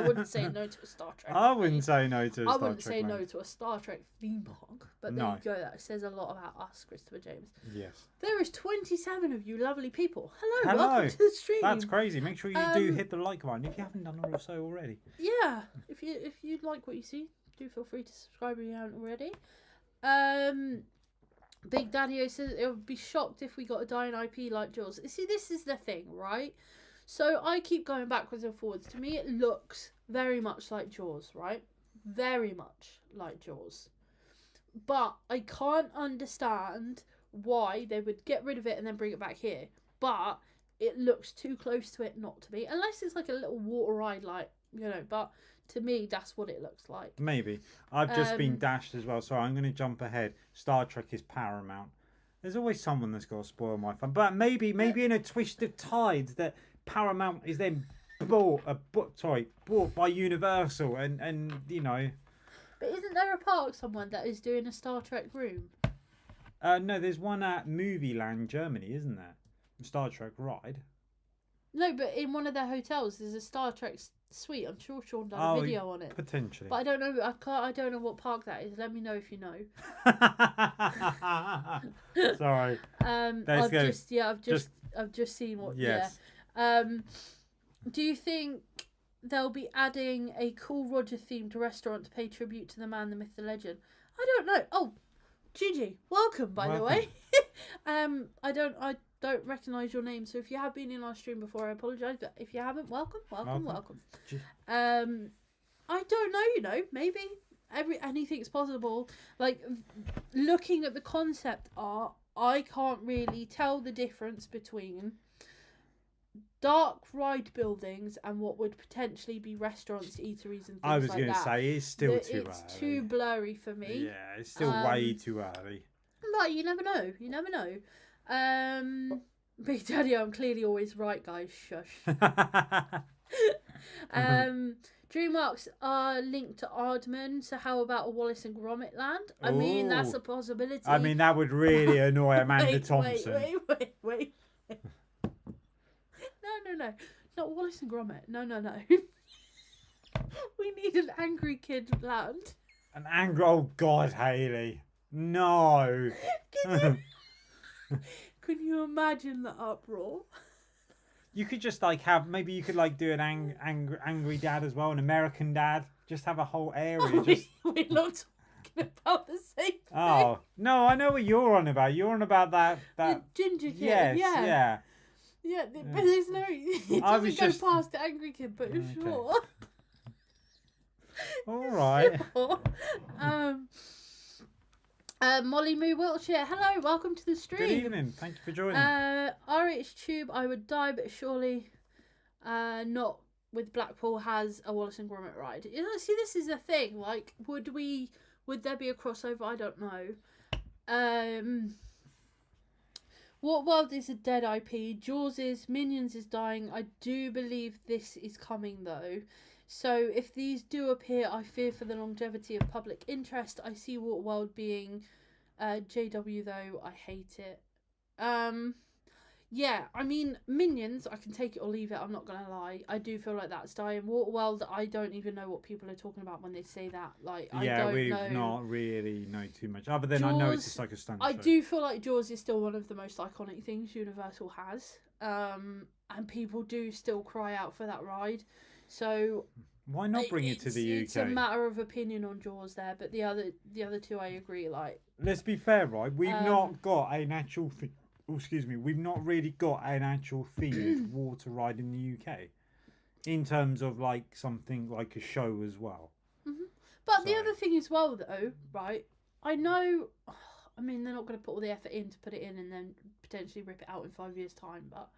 wouldn't say no to a Star Trek. I wouldn't say no to a Star Trek. I wouldn't say no to a Star Trek theme park. But there you go. That says a lot about us, Christopher James. Yes. There is 27 of you lovely people. Hello. Welcome to the stream. That's crazy. Make sure you do hit the like button if you haven't done so already. Yeah. If you like what you see, do feel free to subscribe if you haven't already. Big Daddy says it would be shocked if we got a dying IP like Jaws. See, this is the thing, right? So I keep going backwards and forwards. To me, it looks very much like Jaws, right? Very much like Jaws. But I can't understand why they would get rid of it and then bring it back here. But it looks too close to it not to be. Unless it's like a little water ride, like, you know. But to me, that's what it looks like. Maybe. I've just been dashed as well. So I'm going to jump ahead. Star Trek is Paramount. There's always someone that's got to spoil my fun. But maybe in a twist of tides that... Paramount is then bought by Universal and you know. But isn't there a park somewhere that is doing a Star Trek room? No, there's one at Movie Land, Germany, isn't there? Star Trek ride. No, but in one of their hotels there's a Star Trek suite. I'm sure Sean done a video on it. Potentially. But I don't know. I don't know what park that is. Let me know if you know. Sorry. I've just seen what. Yes. Yeah. Do you think they'll be adding a Cool Roger themed restaurant to pay tribute to the man, the myth, the legend? I don't know. Oh, Gigi, welcome by the way. I don't recognise your name, so if you have been in our stream before, I apologise. But if you haven't, welcome. I don't know. You know, maybe anything's possible. Like looking at the concept art, I can't really tell the difference between dark ride buildings and what would potentially be restaurants, eateries, and things like that. I was going to say it's still too early. It's too blurry for me. Yeah, it's still way too early. But you never know. Big Daddy, I'm clearly always right, guys. Shush. DreamWorks are linked to Aardman, so how about a Wallace and Gromit land? I mean, that's Ooh. a possibility. I mean, that would really annoy Amanda Thompson. Wait. No. Not Wallace and Gromit. No. We need an angry kid land. An angry... Oh, God, Hayley. No. Can you imagine the uproar? You could just, like, have... Maybe you could, like, do an angry dad as well. An American dad. Just have a whole area. Just... We're not talking about the same thing. Oh. No, I know what you're on about. You're on about that... The ginger kid. Yes, yeah. Yeah, but there's no... It doesn't go past the angry kid, but Okay. sure. All right. Sure. Molly Moo Wiltshire, hello, welcome to the stream. Good evening. Thank you for joining. RH Tube, I would die, but surely not with Blackpool has a Wallace and Gromit ride. You know, see, this is a thing. Like, would there be a crossover? I don't know. What World is a dead IP? Jaws is, Minions is dying. I do believe this is coming though. So if these do appear, I fear for the longevity of public interest. I see Waterworld being JW though. I hate it. Yeah, I mean, Minions, I can take it or leave it. I'm not going to lie. I do feel like that's dying. Waterworld, I don't even know what people are talking about when they say that. Like, I don't we've know. not really know too much. Other than I know it's just like a stunt I show. do feel like Jaws is still one of the most iconic things Universal has. And people do still cry out for that ride. So why not bring it to the UK? It's a matter of opinion on Jaws there, but the other two I agree. Like, let's be fair, right? We've not got an actual we've not really got an actual themed water ride in the UK, in terms of like something like a show as well. Mm-hmm. But the other thing as well, though, right? I know. I mean, they're not going to put all the effort in to put it in and then potentially rip it out in 5 years' time. But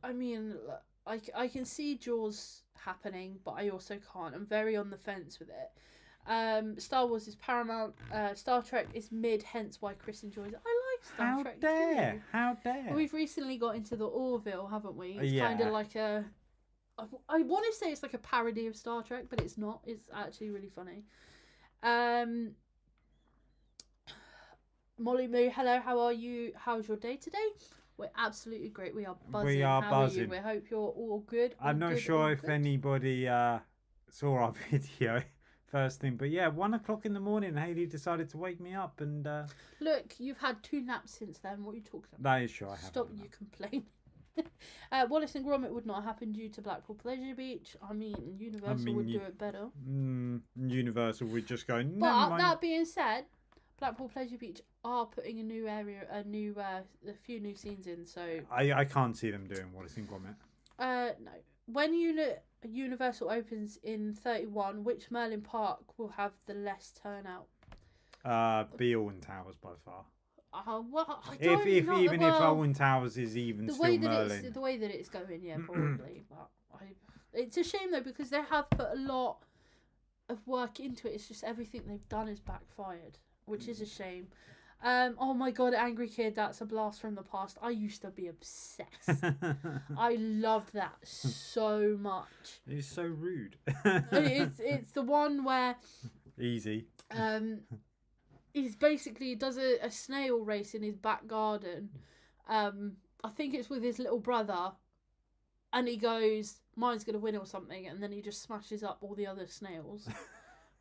I mean, I can see Jaws happening, but I also can't. I'm very on the fence with it. Star Wars is paramount. Star Trek is mid, hence why Chris enjoys it. I like Star Trek too. How dare! We've recently got into the Orville, haven't we? It's Yeah. kind of like a... I want to say it's like a parody of Star Trek, but it's not. It's actually really funny. Molly Moo, hello, how are you? How's your day today? We're absolutely great. We are buzzing. We are how buzzing. Are you? We hope you're all good. I'm not sure if anybody saw our video first thing, but yeah, 1 o'clock in the morning, Hayley decided to wake me up, and look, you've had 2 naps since then. What are you talking about? that is true. I have. Stop you complain. Wallace and Gromit would not happen due to Blackpool Pleasure Beach. I mean, Universal would do it better. Universal would just go. Never But mind. that being said, Blackpool Pleasure Beach are putting a new area, a few new scenes in. So I can't see them doing Wallace and Gromit. No. When Universal opens in 31, which Merlin Park will have the less turnout? Alton Towers by far. Well, I don't know. If Alton Towers is even still Merlin. The way that it's going, yeah, probably. But it's a shame though, because they have put a lot of work into it. It's just everything they've done is backfired, which is a shame. Oh my god, Angry Kid, that's a blast from the past. I used to be obsessed. I loved that so much. It's so rude. It's the one where easy. He's basically does a snail race in his back garden. I think it's with his little brother, and he goes, "Mine's gonna win" or something, and then he just smashes up all the other snails.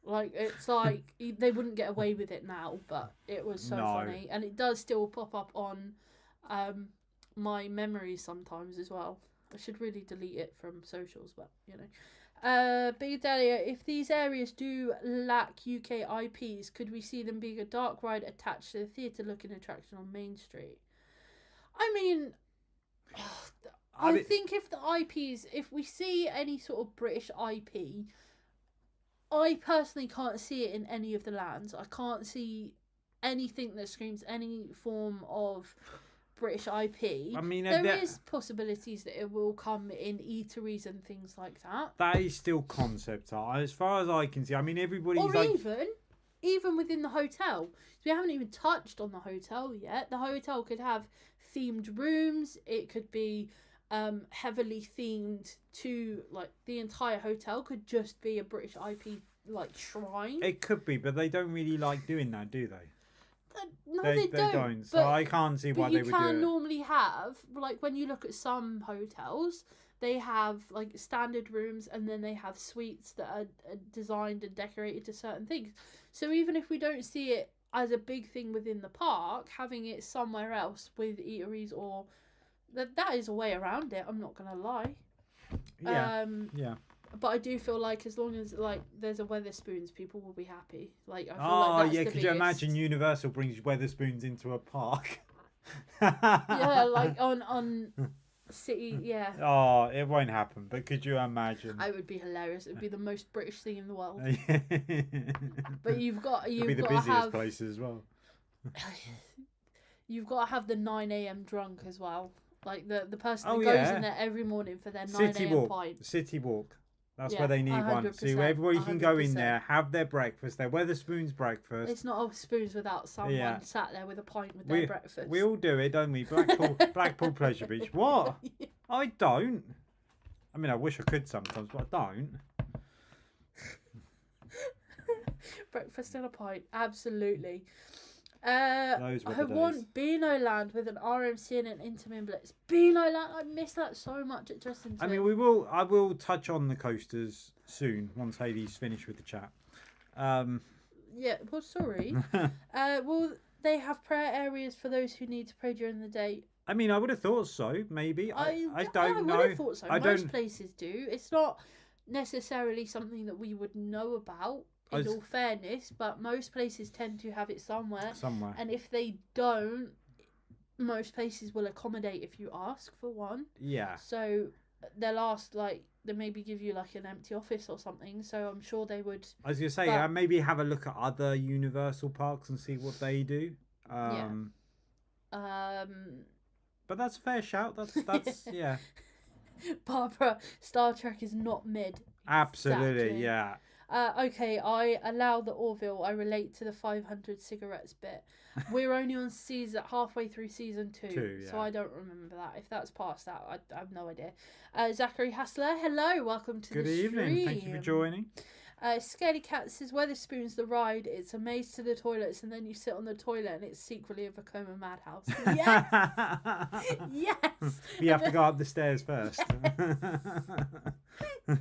Like, it's like they wouldn't get away with it now, but it was so funny, and it does still pop up on my memories sometimes as well. I should really delete it from socials, but you know. Big Dahlia, if these areas do lack UK IPs, could we see them being a dark ride attached to the theatre-looking attraction on Main Street? I mean, I think if the IPs, if we see any sort of British IP, I personally can't see it in any of the lands. I can't see anything that screams any form of British IP. I mean, there is possibilities that it will come in eateries and things like that. That is still concept art, as far as I can see. I mean, everybody's or like, even within the hotel. We haven't even touched on the hotel yet. The hotel could have themed rooms. It could be heavily themed to like the entire hotel could just be a British IP like shrine. It could be, but they don't really like doing that, do they? No, they don't. So I can't see why they would do it. You can normally have, like, when you look at some hotels, they have like standard rooms, and then they have suites that are designed and decorated to certain things. So even if we don't see it as a big thing within the park, having it somewhere else with eateries or that is a way around it. I'm not gonna lie. Yeah. Yeah. But I do feel like as long as like there's a Weatherspoons, people will be happy. Like I feel oh like that's yeah, the could you biggest... imagine Universal brings Weatherspoons into a park? Yeah, like on City, yeah. Oh, it won't happen. But could you imagine? It would be hilarious. It would be the most British thing in the world. But you've got It'd be the busiest have, place as well. You've got to have the 9 a.m. drunk as well. Like the person Oh, that goes yeah. in there every morning for their 9 City a.m. walk. pint. City walk. That's Yeah, where they need one. 100%, So everybody can go in 100%. there, have their breakfast, their Weatherspoons breakfast. It's not all spoons without someone Yeah. sat there with a pint with their breakfast. We all do it, don't we? Blackpool Pleasure Beach. What? Yeah. I don't. I mean, I wish I could sometimes, but I don't. Breakfast and a pint, absolutely. Those were I the days. want Beano Land with an RMC and an Intamin Blitz. Beano Land, I miss that so much at Tristan. I mean, I will touch on the coasters soon once Haley's finished with the chat. Yeah, well, sorry. Will they have prayer areas for those who need to pray during the day? I mean, I would have thought so. Maybe I don't know. I would have thought so. I Most don't. places do. It's not necessarily something that we would know about. In all fairness, but most places tend to have it somewhere. And if they don't, most places will accommodate if you ask for one. Yeah. So they'll ask, like, they maybe give you like an empty office or something. So I'm sure they would. I was gonna say, maybe have a look at other Universal parks and see what they do. Yeah. But that's a fair shout. That's yeah. Barbara, Star Trek is not mid. Absolutely, Exactly. yeah. Okay, I allow the Orville. I relate to the 500 cigarettes bit. We're only on halfway through season 2, yeah. so I don't remember that. If that's past that, I have no idea. Zachary Hassler, hello, welcome to the stream. Good evening, thank you for joining. Scaredy Cat says, Weatherspoon's the ride. It's a maze to the toilets, and then you sit on the toilet, and it's secretly a Vekoma madhouse. Yes, yes. You have to go up the stairs first. Yes.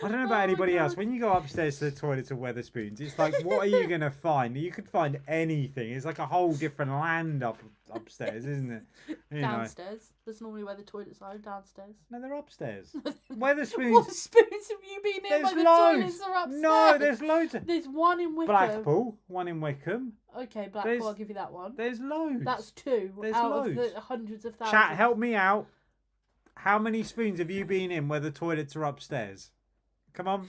I don't know about anybody else. When you go upstairs to the toilet of Weatherspoons, it's like, what are you going to find? You could find anything. It's like a whole different land upstairs, isn't it? Downstairs. That's normally where the toilets are, downstairs. No, they're upstairs. Weatherspoons. What spoons have you been in? There's The loads. toilets are upstairs. No, there's loads. There's one in Wickham. Blackpool, one in Wickham. Okay, Blackpool, I'll give you that one. There's loads. That's 2 There's out loads. of the hundreds of thousands. Chat, help me out. How many spoons have you been in where the toilets are upstairs? Come on.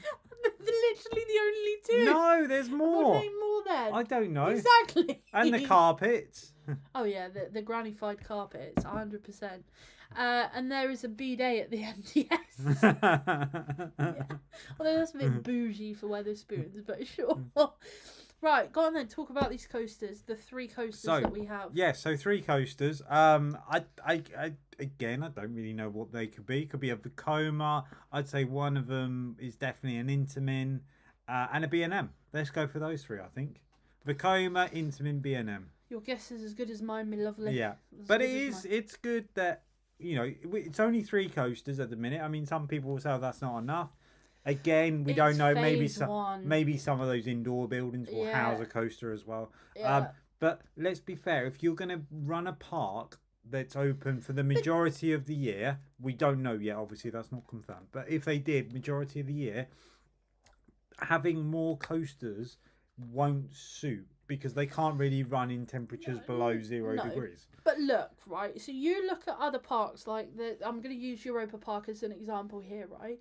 Literally the only 2. No, there's more. Well, name more then. I don't know. Exactly. And the carpets. Oh yeah, the grannified carpets, 100%. And there is a bidet at the end, yes. Yeah. Although that's a bit bougie for Weatherspoons, but sure. Right, go on then. Talk about these coasters, the 3 coasters that we have. Yeah, so 3 coasters. I again, I don't really know what they could be. Could be a Vekoma. I'd say one of them is definitely an Intamin, and a B&M. Let's go for those 3. I think Vekoma, Intamin, B&M. Your guess is as good as mine, my lovely. Yeah, but it's good that it's only 3 coasters at the minute. I mean, some people will say that's not enough. Again, we don't know. Maybe some of those indoor buildings will house a coaster as well. Yeah. But let's be fair. If you're going to run a park that's open for the majority of the year, we don't know yet. Obviously, that's not confirmed. But if they did, majority of the year, having more coasters won't suit because they can't really run in temperatures below 0 degrees. But look, right. So you look at other parks like I'm going to use Europa Park as an example here, right?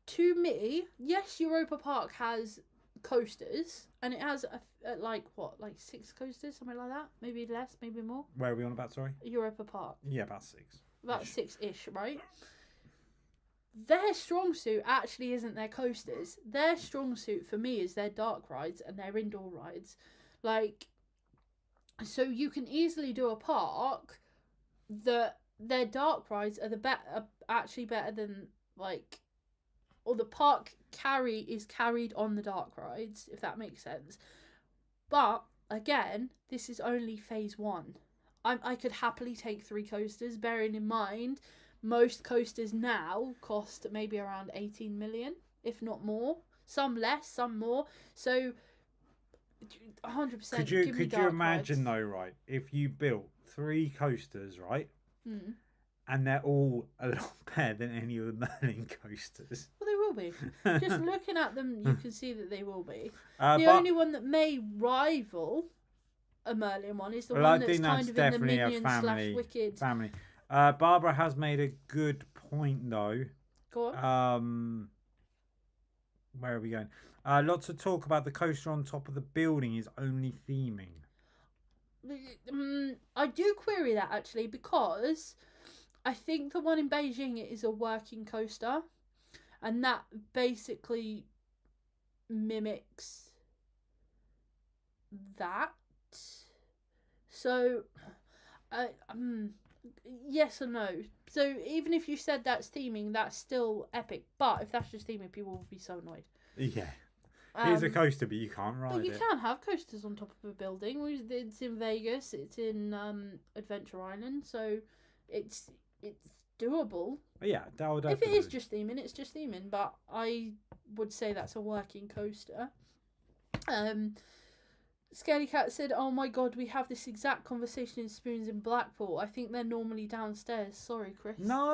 To me, yes, Europa Park has coasters, and it has like 6 coasters, something like that. Maybe less, maybe more. Where are we on about? Sorry. Europa Park. Yeah, about 6. About 6-ish, right? Their strong suit actually isn't their coasters. Their strong suit for me is their dark rides and their indoor rides. Like, so you can easily do a park that their dark rides are are actually better than like, or the park is carried on the dark rides, if that makes sense. But again, this is only phase 1. I could happily take 3 coasters, bearing in mind most coasters now cost maybe around 18 million, if not more. Some less, some more. So 100%. Could you imagine though, right? If you built 3 coasters, right? Mm. And they're all a lot better than any of the Merlin coasters. Well, they will be. Just looking at them, you can see that they will be. The But only one that may rival a Merlin one is the one that's kind of in the Minion / Wicked. Family. Barbara has made a good point though. Go on. Where are we going? Lots of talk about the coaster on top of the building is only theming. I do query that actually, because I think the one in Beijing is a working coaster, and that basically mimics that. So, yes or no. So even if you said that's theming, that's still epic. But if that's just theming, people will be so annoyed. Yeah. Here's a coaster, but you can't ride it. But you can have coasters on top of a building. It's in Vegas. It's in Adventure Island. So it's doable. Yeah, if it is just theming, it's just theming. But I would say that's a working coaster. Scaredy Cat said, "Oh my god, we have this exact conversation in Spoons in Blackpool. I think they're normally downstairs." Sorry, Chris. No.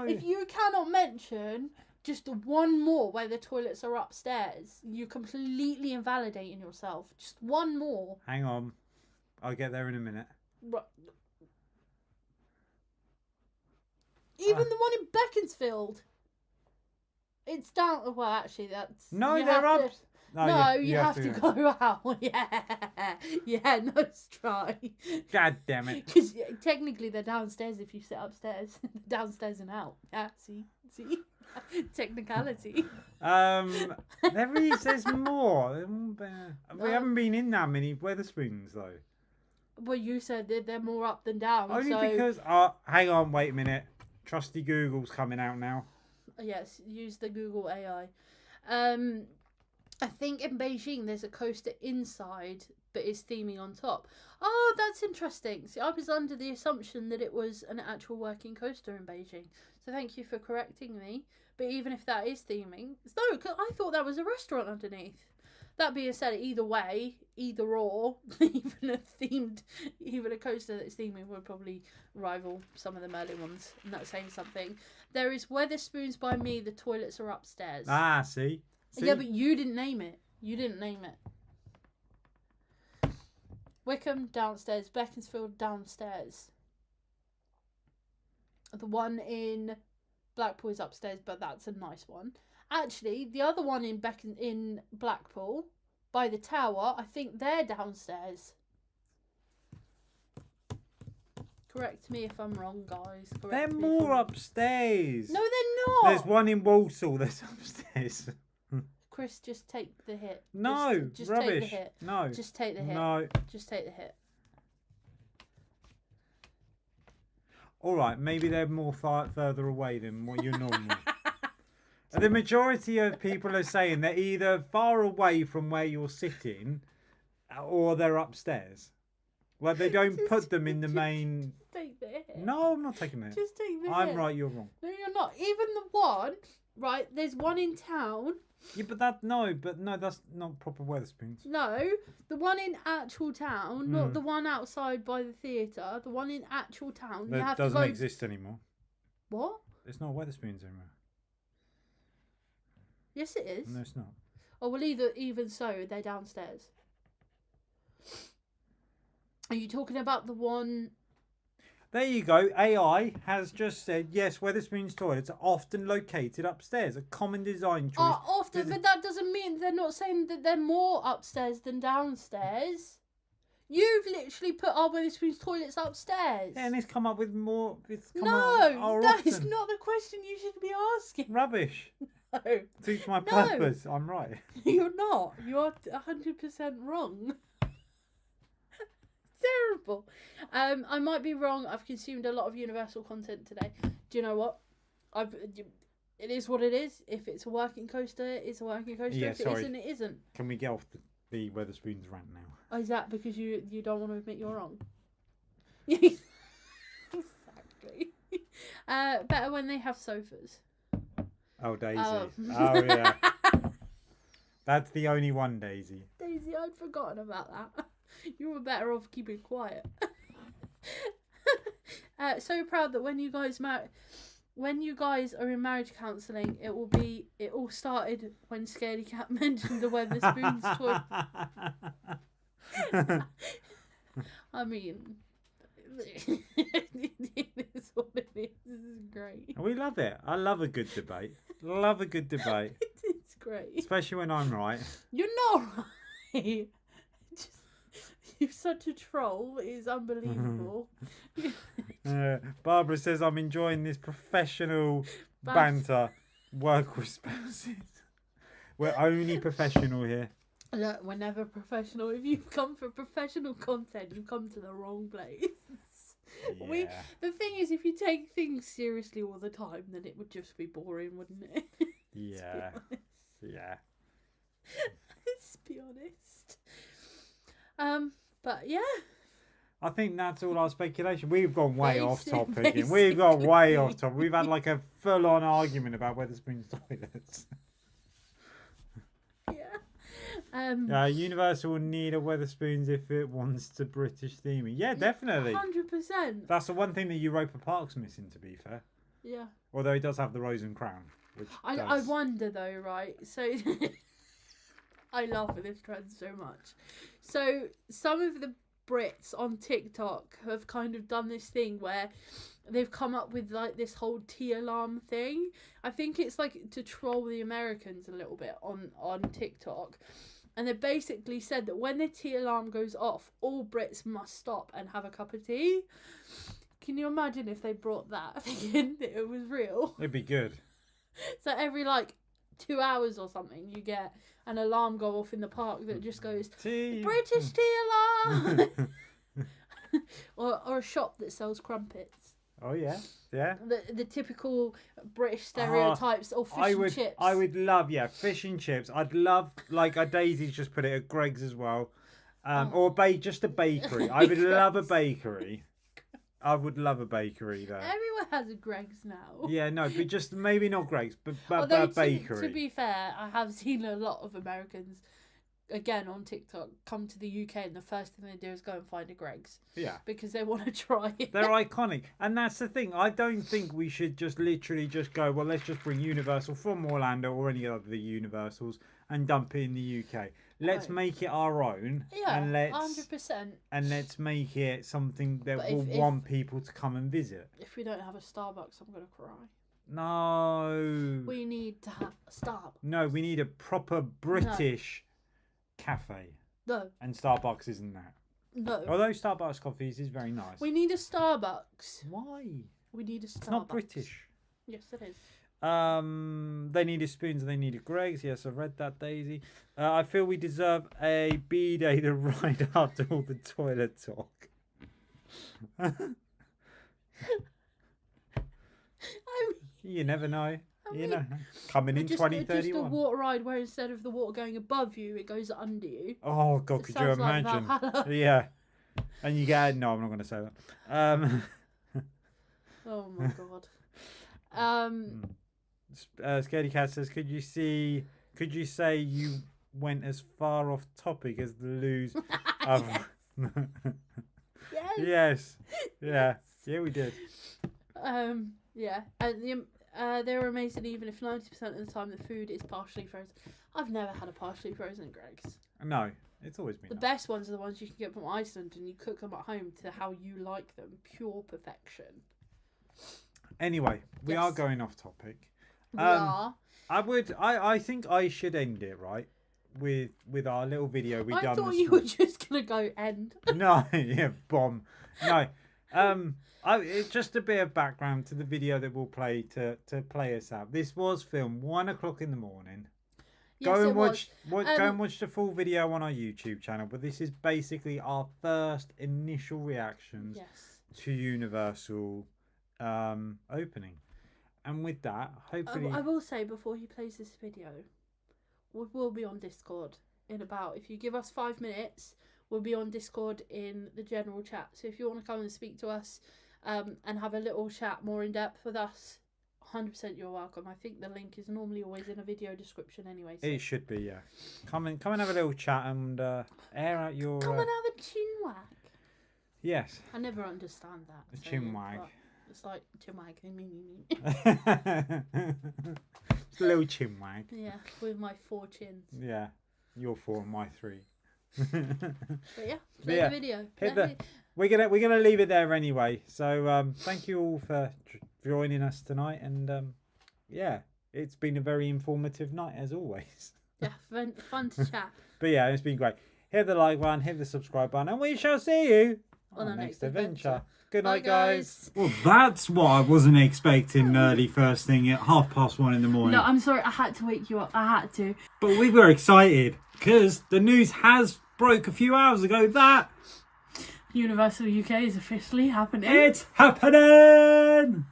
If you cannot mention just one more where the toilets are upstairs, you're completely invalidating yourself. Just one more. Hang on. I'll get there in a minute. Even the one in Beaconsfield. It's down... Well, actually, that's... No, they're up... No, you have to go out. Yeah, nice try. God damn it. Because technically they're downstairs if you sit upstairs. Downstairs and out. Yeah, see? Technicality. There's more. We haven't been in that many Weatherspoons though. Well, you said they're more up than down. Only because... hang on, wait a minute. Trusty Google's coming out now. Yes, use the Google AI. I think in Beijing there's a coaster inside, but it's theming on top. Oh, that's interesting. See, I was under the assumption that it was an actual working coaster in Beijing. So thank you for correcting me. But even if that is theming... No, cause I thought that was a restaurant underneath. That being said, either way, either or, even a coaster that's theming would probably rival some of the Merlin ones. And that's saying something. There is Weatherspoons by me. The toilets are upstairs. See? Yeah, but you didn't name it. Wickham, downstairs. Beaconsfield, downstairs. The one in Blackpool is upstairs, but that's a nice one. Actually, the other one in Blackpool, by the tower, I think they're downstairs. Correct me if I'm wrong, guys. They're more upstairs. No, they're not. There's one in Walsall that's upstairs. Chris, just take the hit. No, just rubbish. Take the hit. No. Just take the hit. No. Just take the hit. All right, maybe they're more further away than what you're normal. The majority of people are saying they're either far away from where you're sitting or they're upstairs. Well, they don't put them in the main... Just take the hit. No, I'm not taking the hit. Just take the hit. I'm right, you're wrong. No, you're not. Even the one, right, there's one in town. Yeah, but that's not proper Weatherspoons. No, the one in actual town, not the one outside by the theatre. The one in actual town. That doesn't exist anymore. What? It's not Weatherspoons anymore. Yes, it is. No, it's not. Oh, well, even so, they're downstairs. Are you talking about the one... There you go. AI has just said, yes, Weatherspoons toilets are often located upstairs. A common design choice. Often, but that doesn't mean they're not saying that they're more upstairs than downstairs. You've literally put our Weatherspoons toilets upstairs. Yeah, and it's come up with more... No, that is not the question you should be asking. Rubbish. No. To my purpose, I'm right. You're not. You're 100% wrong. terrible. I might be wrong. I've consumed a lot of Universal content today. Do you know what? It is what it is. If it's a working coaster, it's a working coaster. Yeah, if it sorry. isn't, it isn't. Can we get off the Weatherspoons rant now? Oh, is that because you don't want to admit you're wrong? Exactly. Better when they have sofas. Oh, Daisy. Oh, yeah. That's the only one, Daisy. Daisy, I'd forgotten about that. You were better off keeping quiet. So proud that when you guys are in marriage counselling, it all started when Scaredy Cat mentioned the Weatherspoons toy. I mean, it is what it is. This is great. We love it. I love a good debate. Love a good debate. It's great. Especially when I'm right. You're not right. You're such a troll. It is unbelievable. Barbara says, I'm enjoying this professional banter. Work with spouses. We're only professional here. Look, we're never professional. If you've come for professional content, you've come to the wrong place. Yeah. The thing is, if you take things seriously all the time, then it would just be boring, wouldn't it? Yeah. Yeah. Let's be honest. But yeah. I think that's all our speculation. We've gone way off topic. Basically. We've gone way off topic. We've had like a full-on argument about Weatherspoons toilets. Yeah. Universal will need a Weatherspoons if it wants to British theming. Yeah, definitely. 100%. That's the one thing that Europa Park's missing, to be fair. Yeah. Although it does have the Rose and Crown. Which I wonder though, right? So I laugh at this trend so much. So some of the Brits on TikTok have kind of done this thing where they've come up with like this whole tea alarm thing. I think it's like to troll the Americans a little bit on TikTok. And they basically said that when the tea alarm goes off, all Brits must stop and have a cup of tea. Can you imagine if they brought that thinking that it was real? It'd be good. So every like 2 hours or something, you get an alarm go off in the park that just goes, tea. British tea alarm! or a shop that sells crumpets. Oh, yeah. Yeah. The typical British stereotypes or fish and chips. I would love, fish and chips. I'd love, like a Daisy's just put it at Greg's as well. Or just a bakery. I would love a bakery. I would love a bakery though. Everyone has a Greg's now. Yeah, no, but just maybe not Greg's, but Although a bakery. To be fair, I have seen a lot of Americans, again on TikTok, come to the UK and the first thing they do is go and find a Greg's. Yeah. Because they want to try it. They're iconic. And that's the thing. I don't think we should just literally just go, well, let's just bring Universal from Orlando or any other Universals and dump it in the UK. Let's make it our own. Yeah, and 100%. And let's make it something that want people to come and visit. If we don't have a Starbucks, I'm going to cry. No. We need to have a Starbucks. No, we need a proper British cafe. No. And Starbucks isn't that. No. Although Starbucks coffees is very nice. We need a Starbucks. Why? We need a Starbucks. It's not British. Yes, it is. They needed spoons and they needed Greg's. Yes, I've read that, Daisy. I feel we deserve a B-day to ride after all the toilet talk. You never know. You know, coming in 2031. Just a water ride where instead of the water going above you, it goes under you. Oh God, could you imagine? Yeah, and you get no. I'm not going to say that. Oh my God. Scaredy Cat says, could you say you went as far off topic as the loos of Yes. Yeah, we did. Yeah, and they're amazing even if 90% of the time the food is partially frozen. I've never had a partially frozen Greg's. No, it's always been the best ones are the ones you can get from Iceland and you cook them at home to how you like them. Pure perfection. Anyway, we are going off topic. We are. I think I should end it right with our little video we done. I thought you were just gonna go end. No, yeah, bomb. No, it's just a bit of background to the video that we'll play to play us out. This was filmed 1 o'clock in the morning. Yes, go it and watch, was. go and watch the full video on our YouTube channel. But this is basically our first initial reactions Yes. to Universal opening. And with that, hopefully... I will say, before he plays this video, we will be on Discord in about... If you give us 5 minutes, we'll be on Discord in the general chat. So if you want to come and speak to us and have a little chat more in depth with us, 100% you're welcome. I think the link is normally always in a video description anyway. So. It should be, yeah. Come and have a little chat and air out your... Come and have a chin wag. Yes. I never understand that. A chin wag. It's like chin wag. Just a little chin wag. Yeah, with my 4 chins. Yeah, your 4 and my 3. But yeah, play the video. We're gonna leave it there anyway. So thank you all for joining us tonight, and yeah, it's been a very informative night as always. Yeah, fun to chat. But yeah, it's been great. Hit the like button, hit the subscribe button, and we shall see you on our next adventure. Good night, Bye, guys. Well, that's what I wasn't expecting early first thing at 1:30 in the morning. No, I'm sorry, I had to wake you up. I had to. But we were excited because the news has broke a few hours ago that Universal UK is officially happening. it's happening!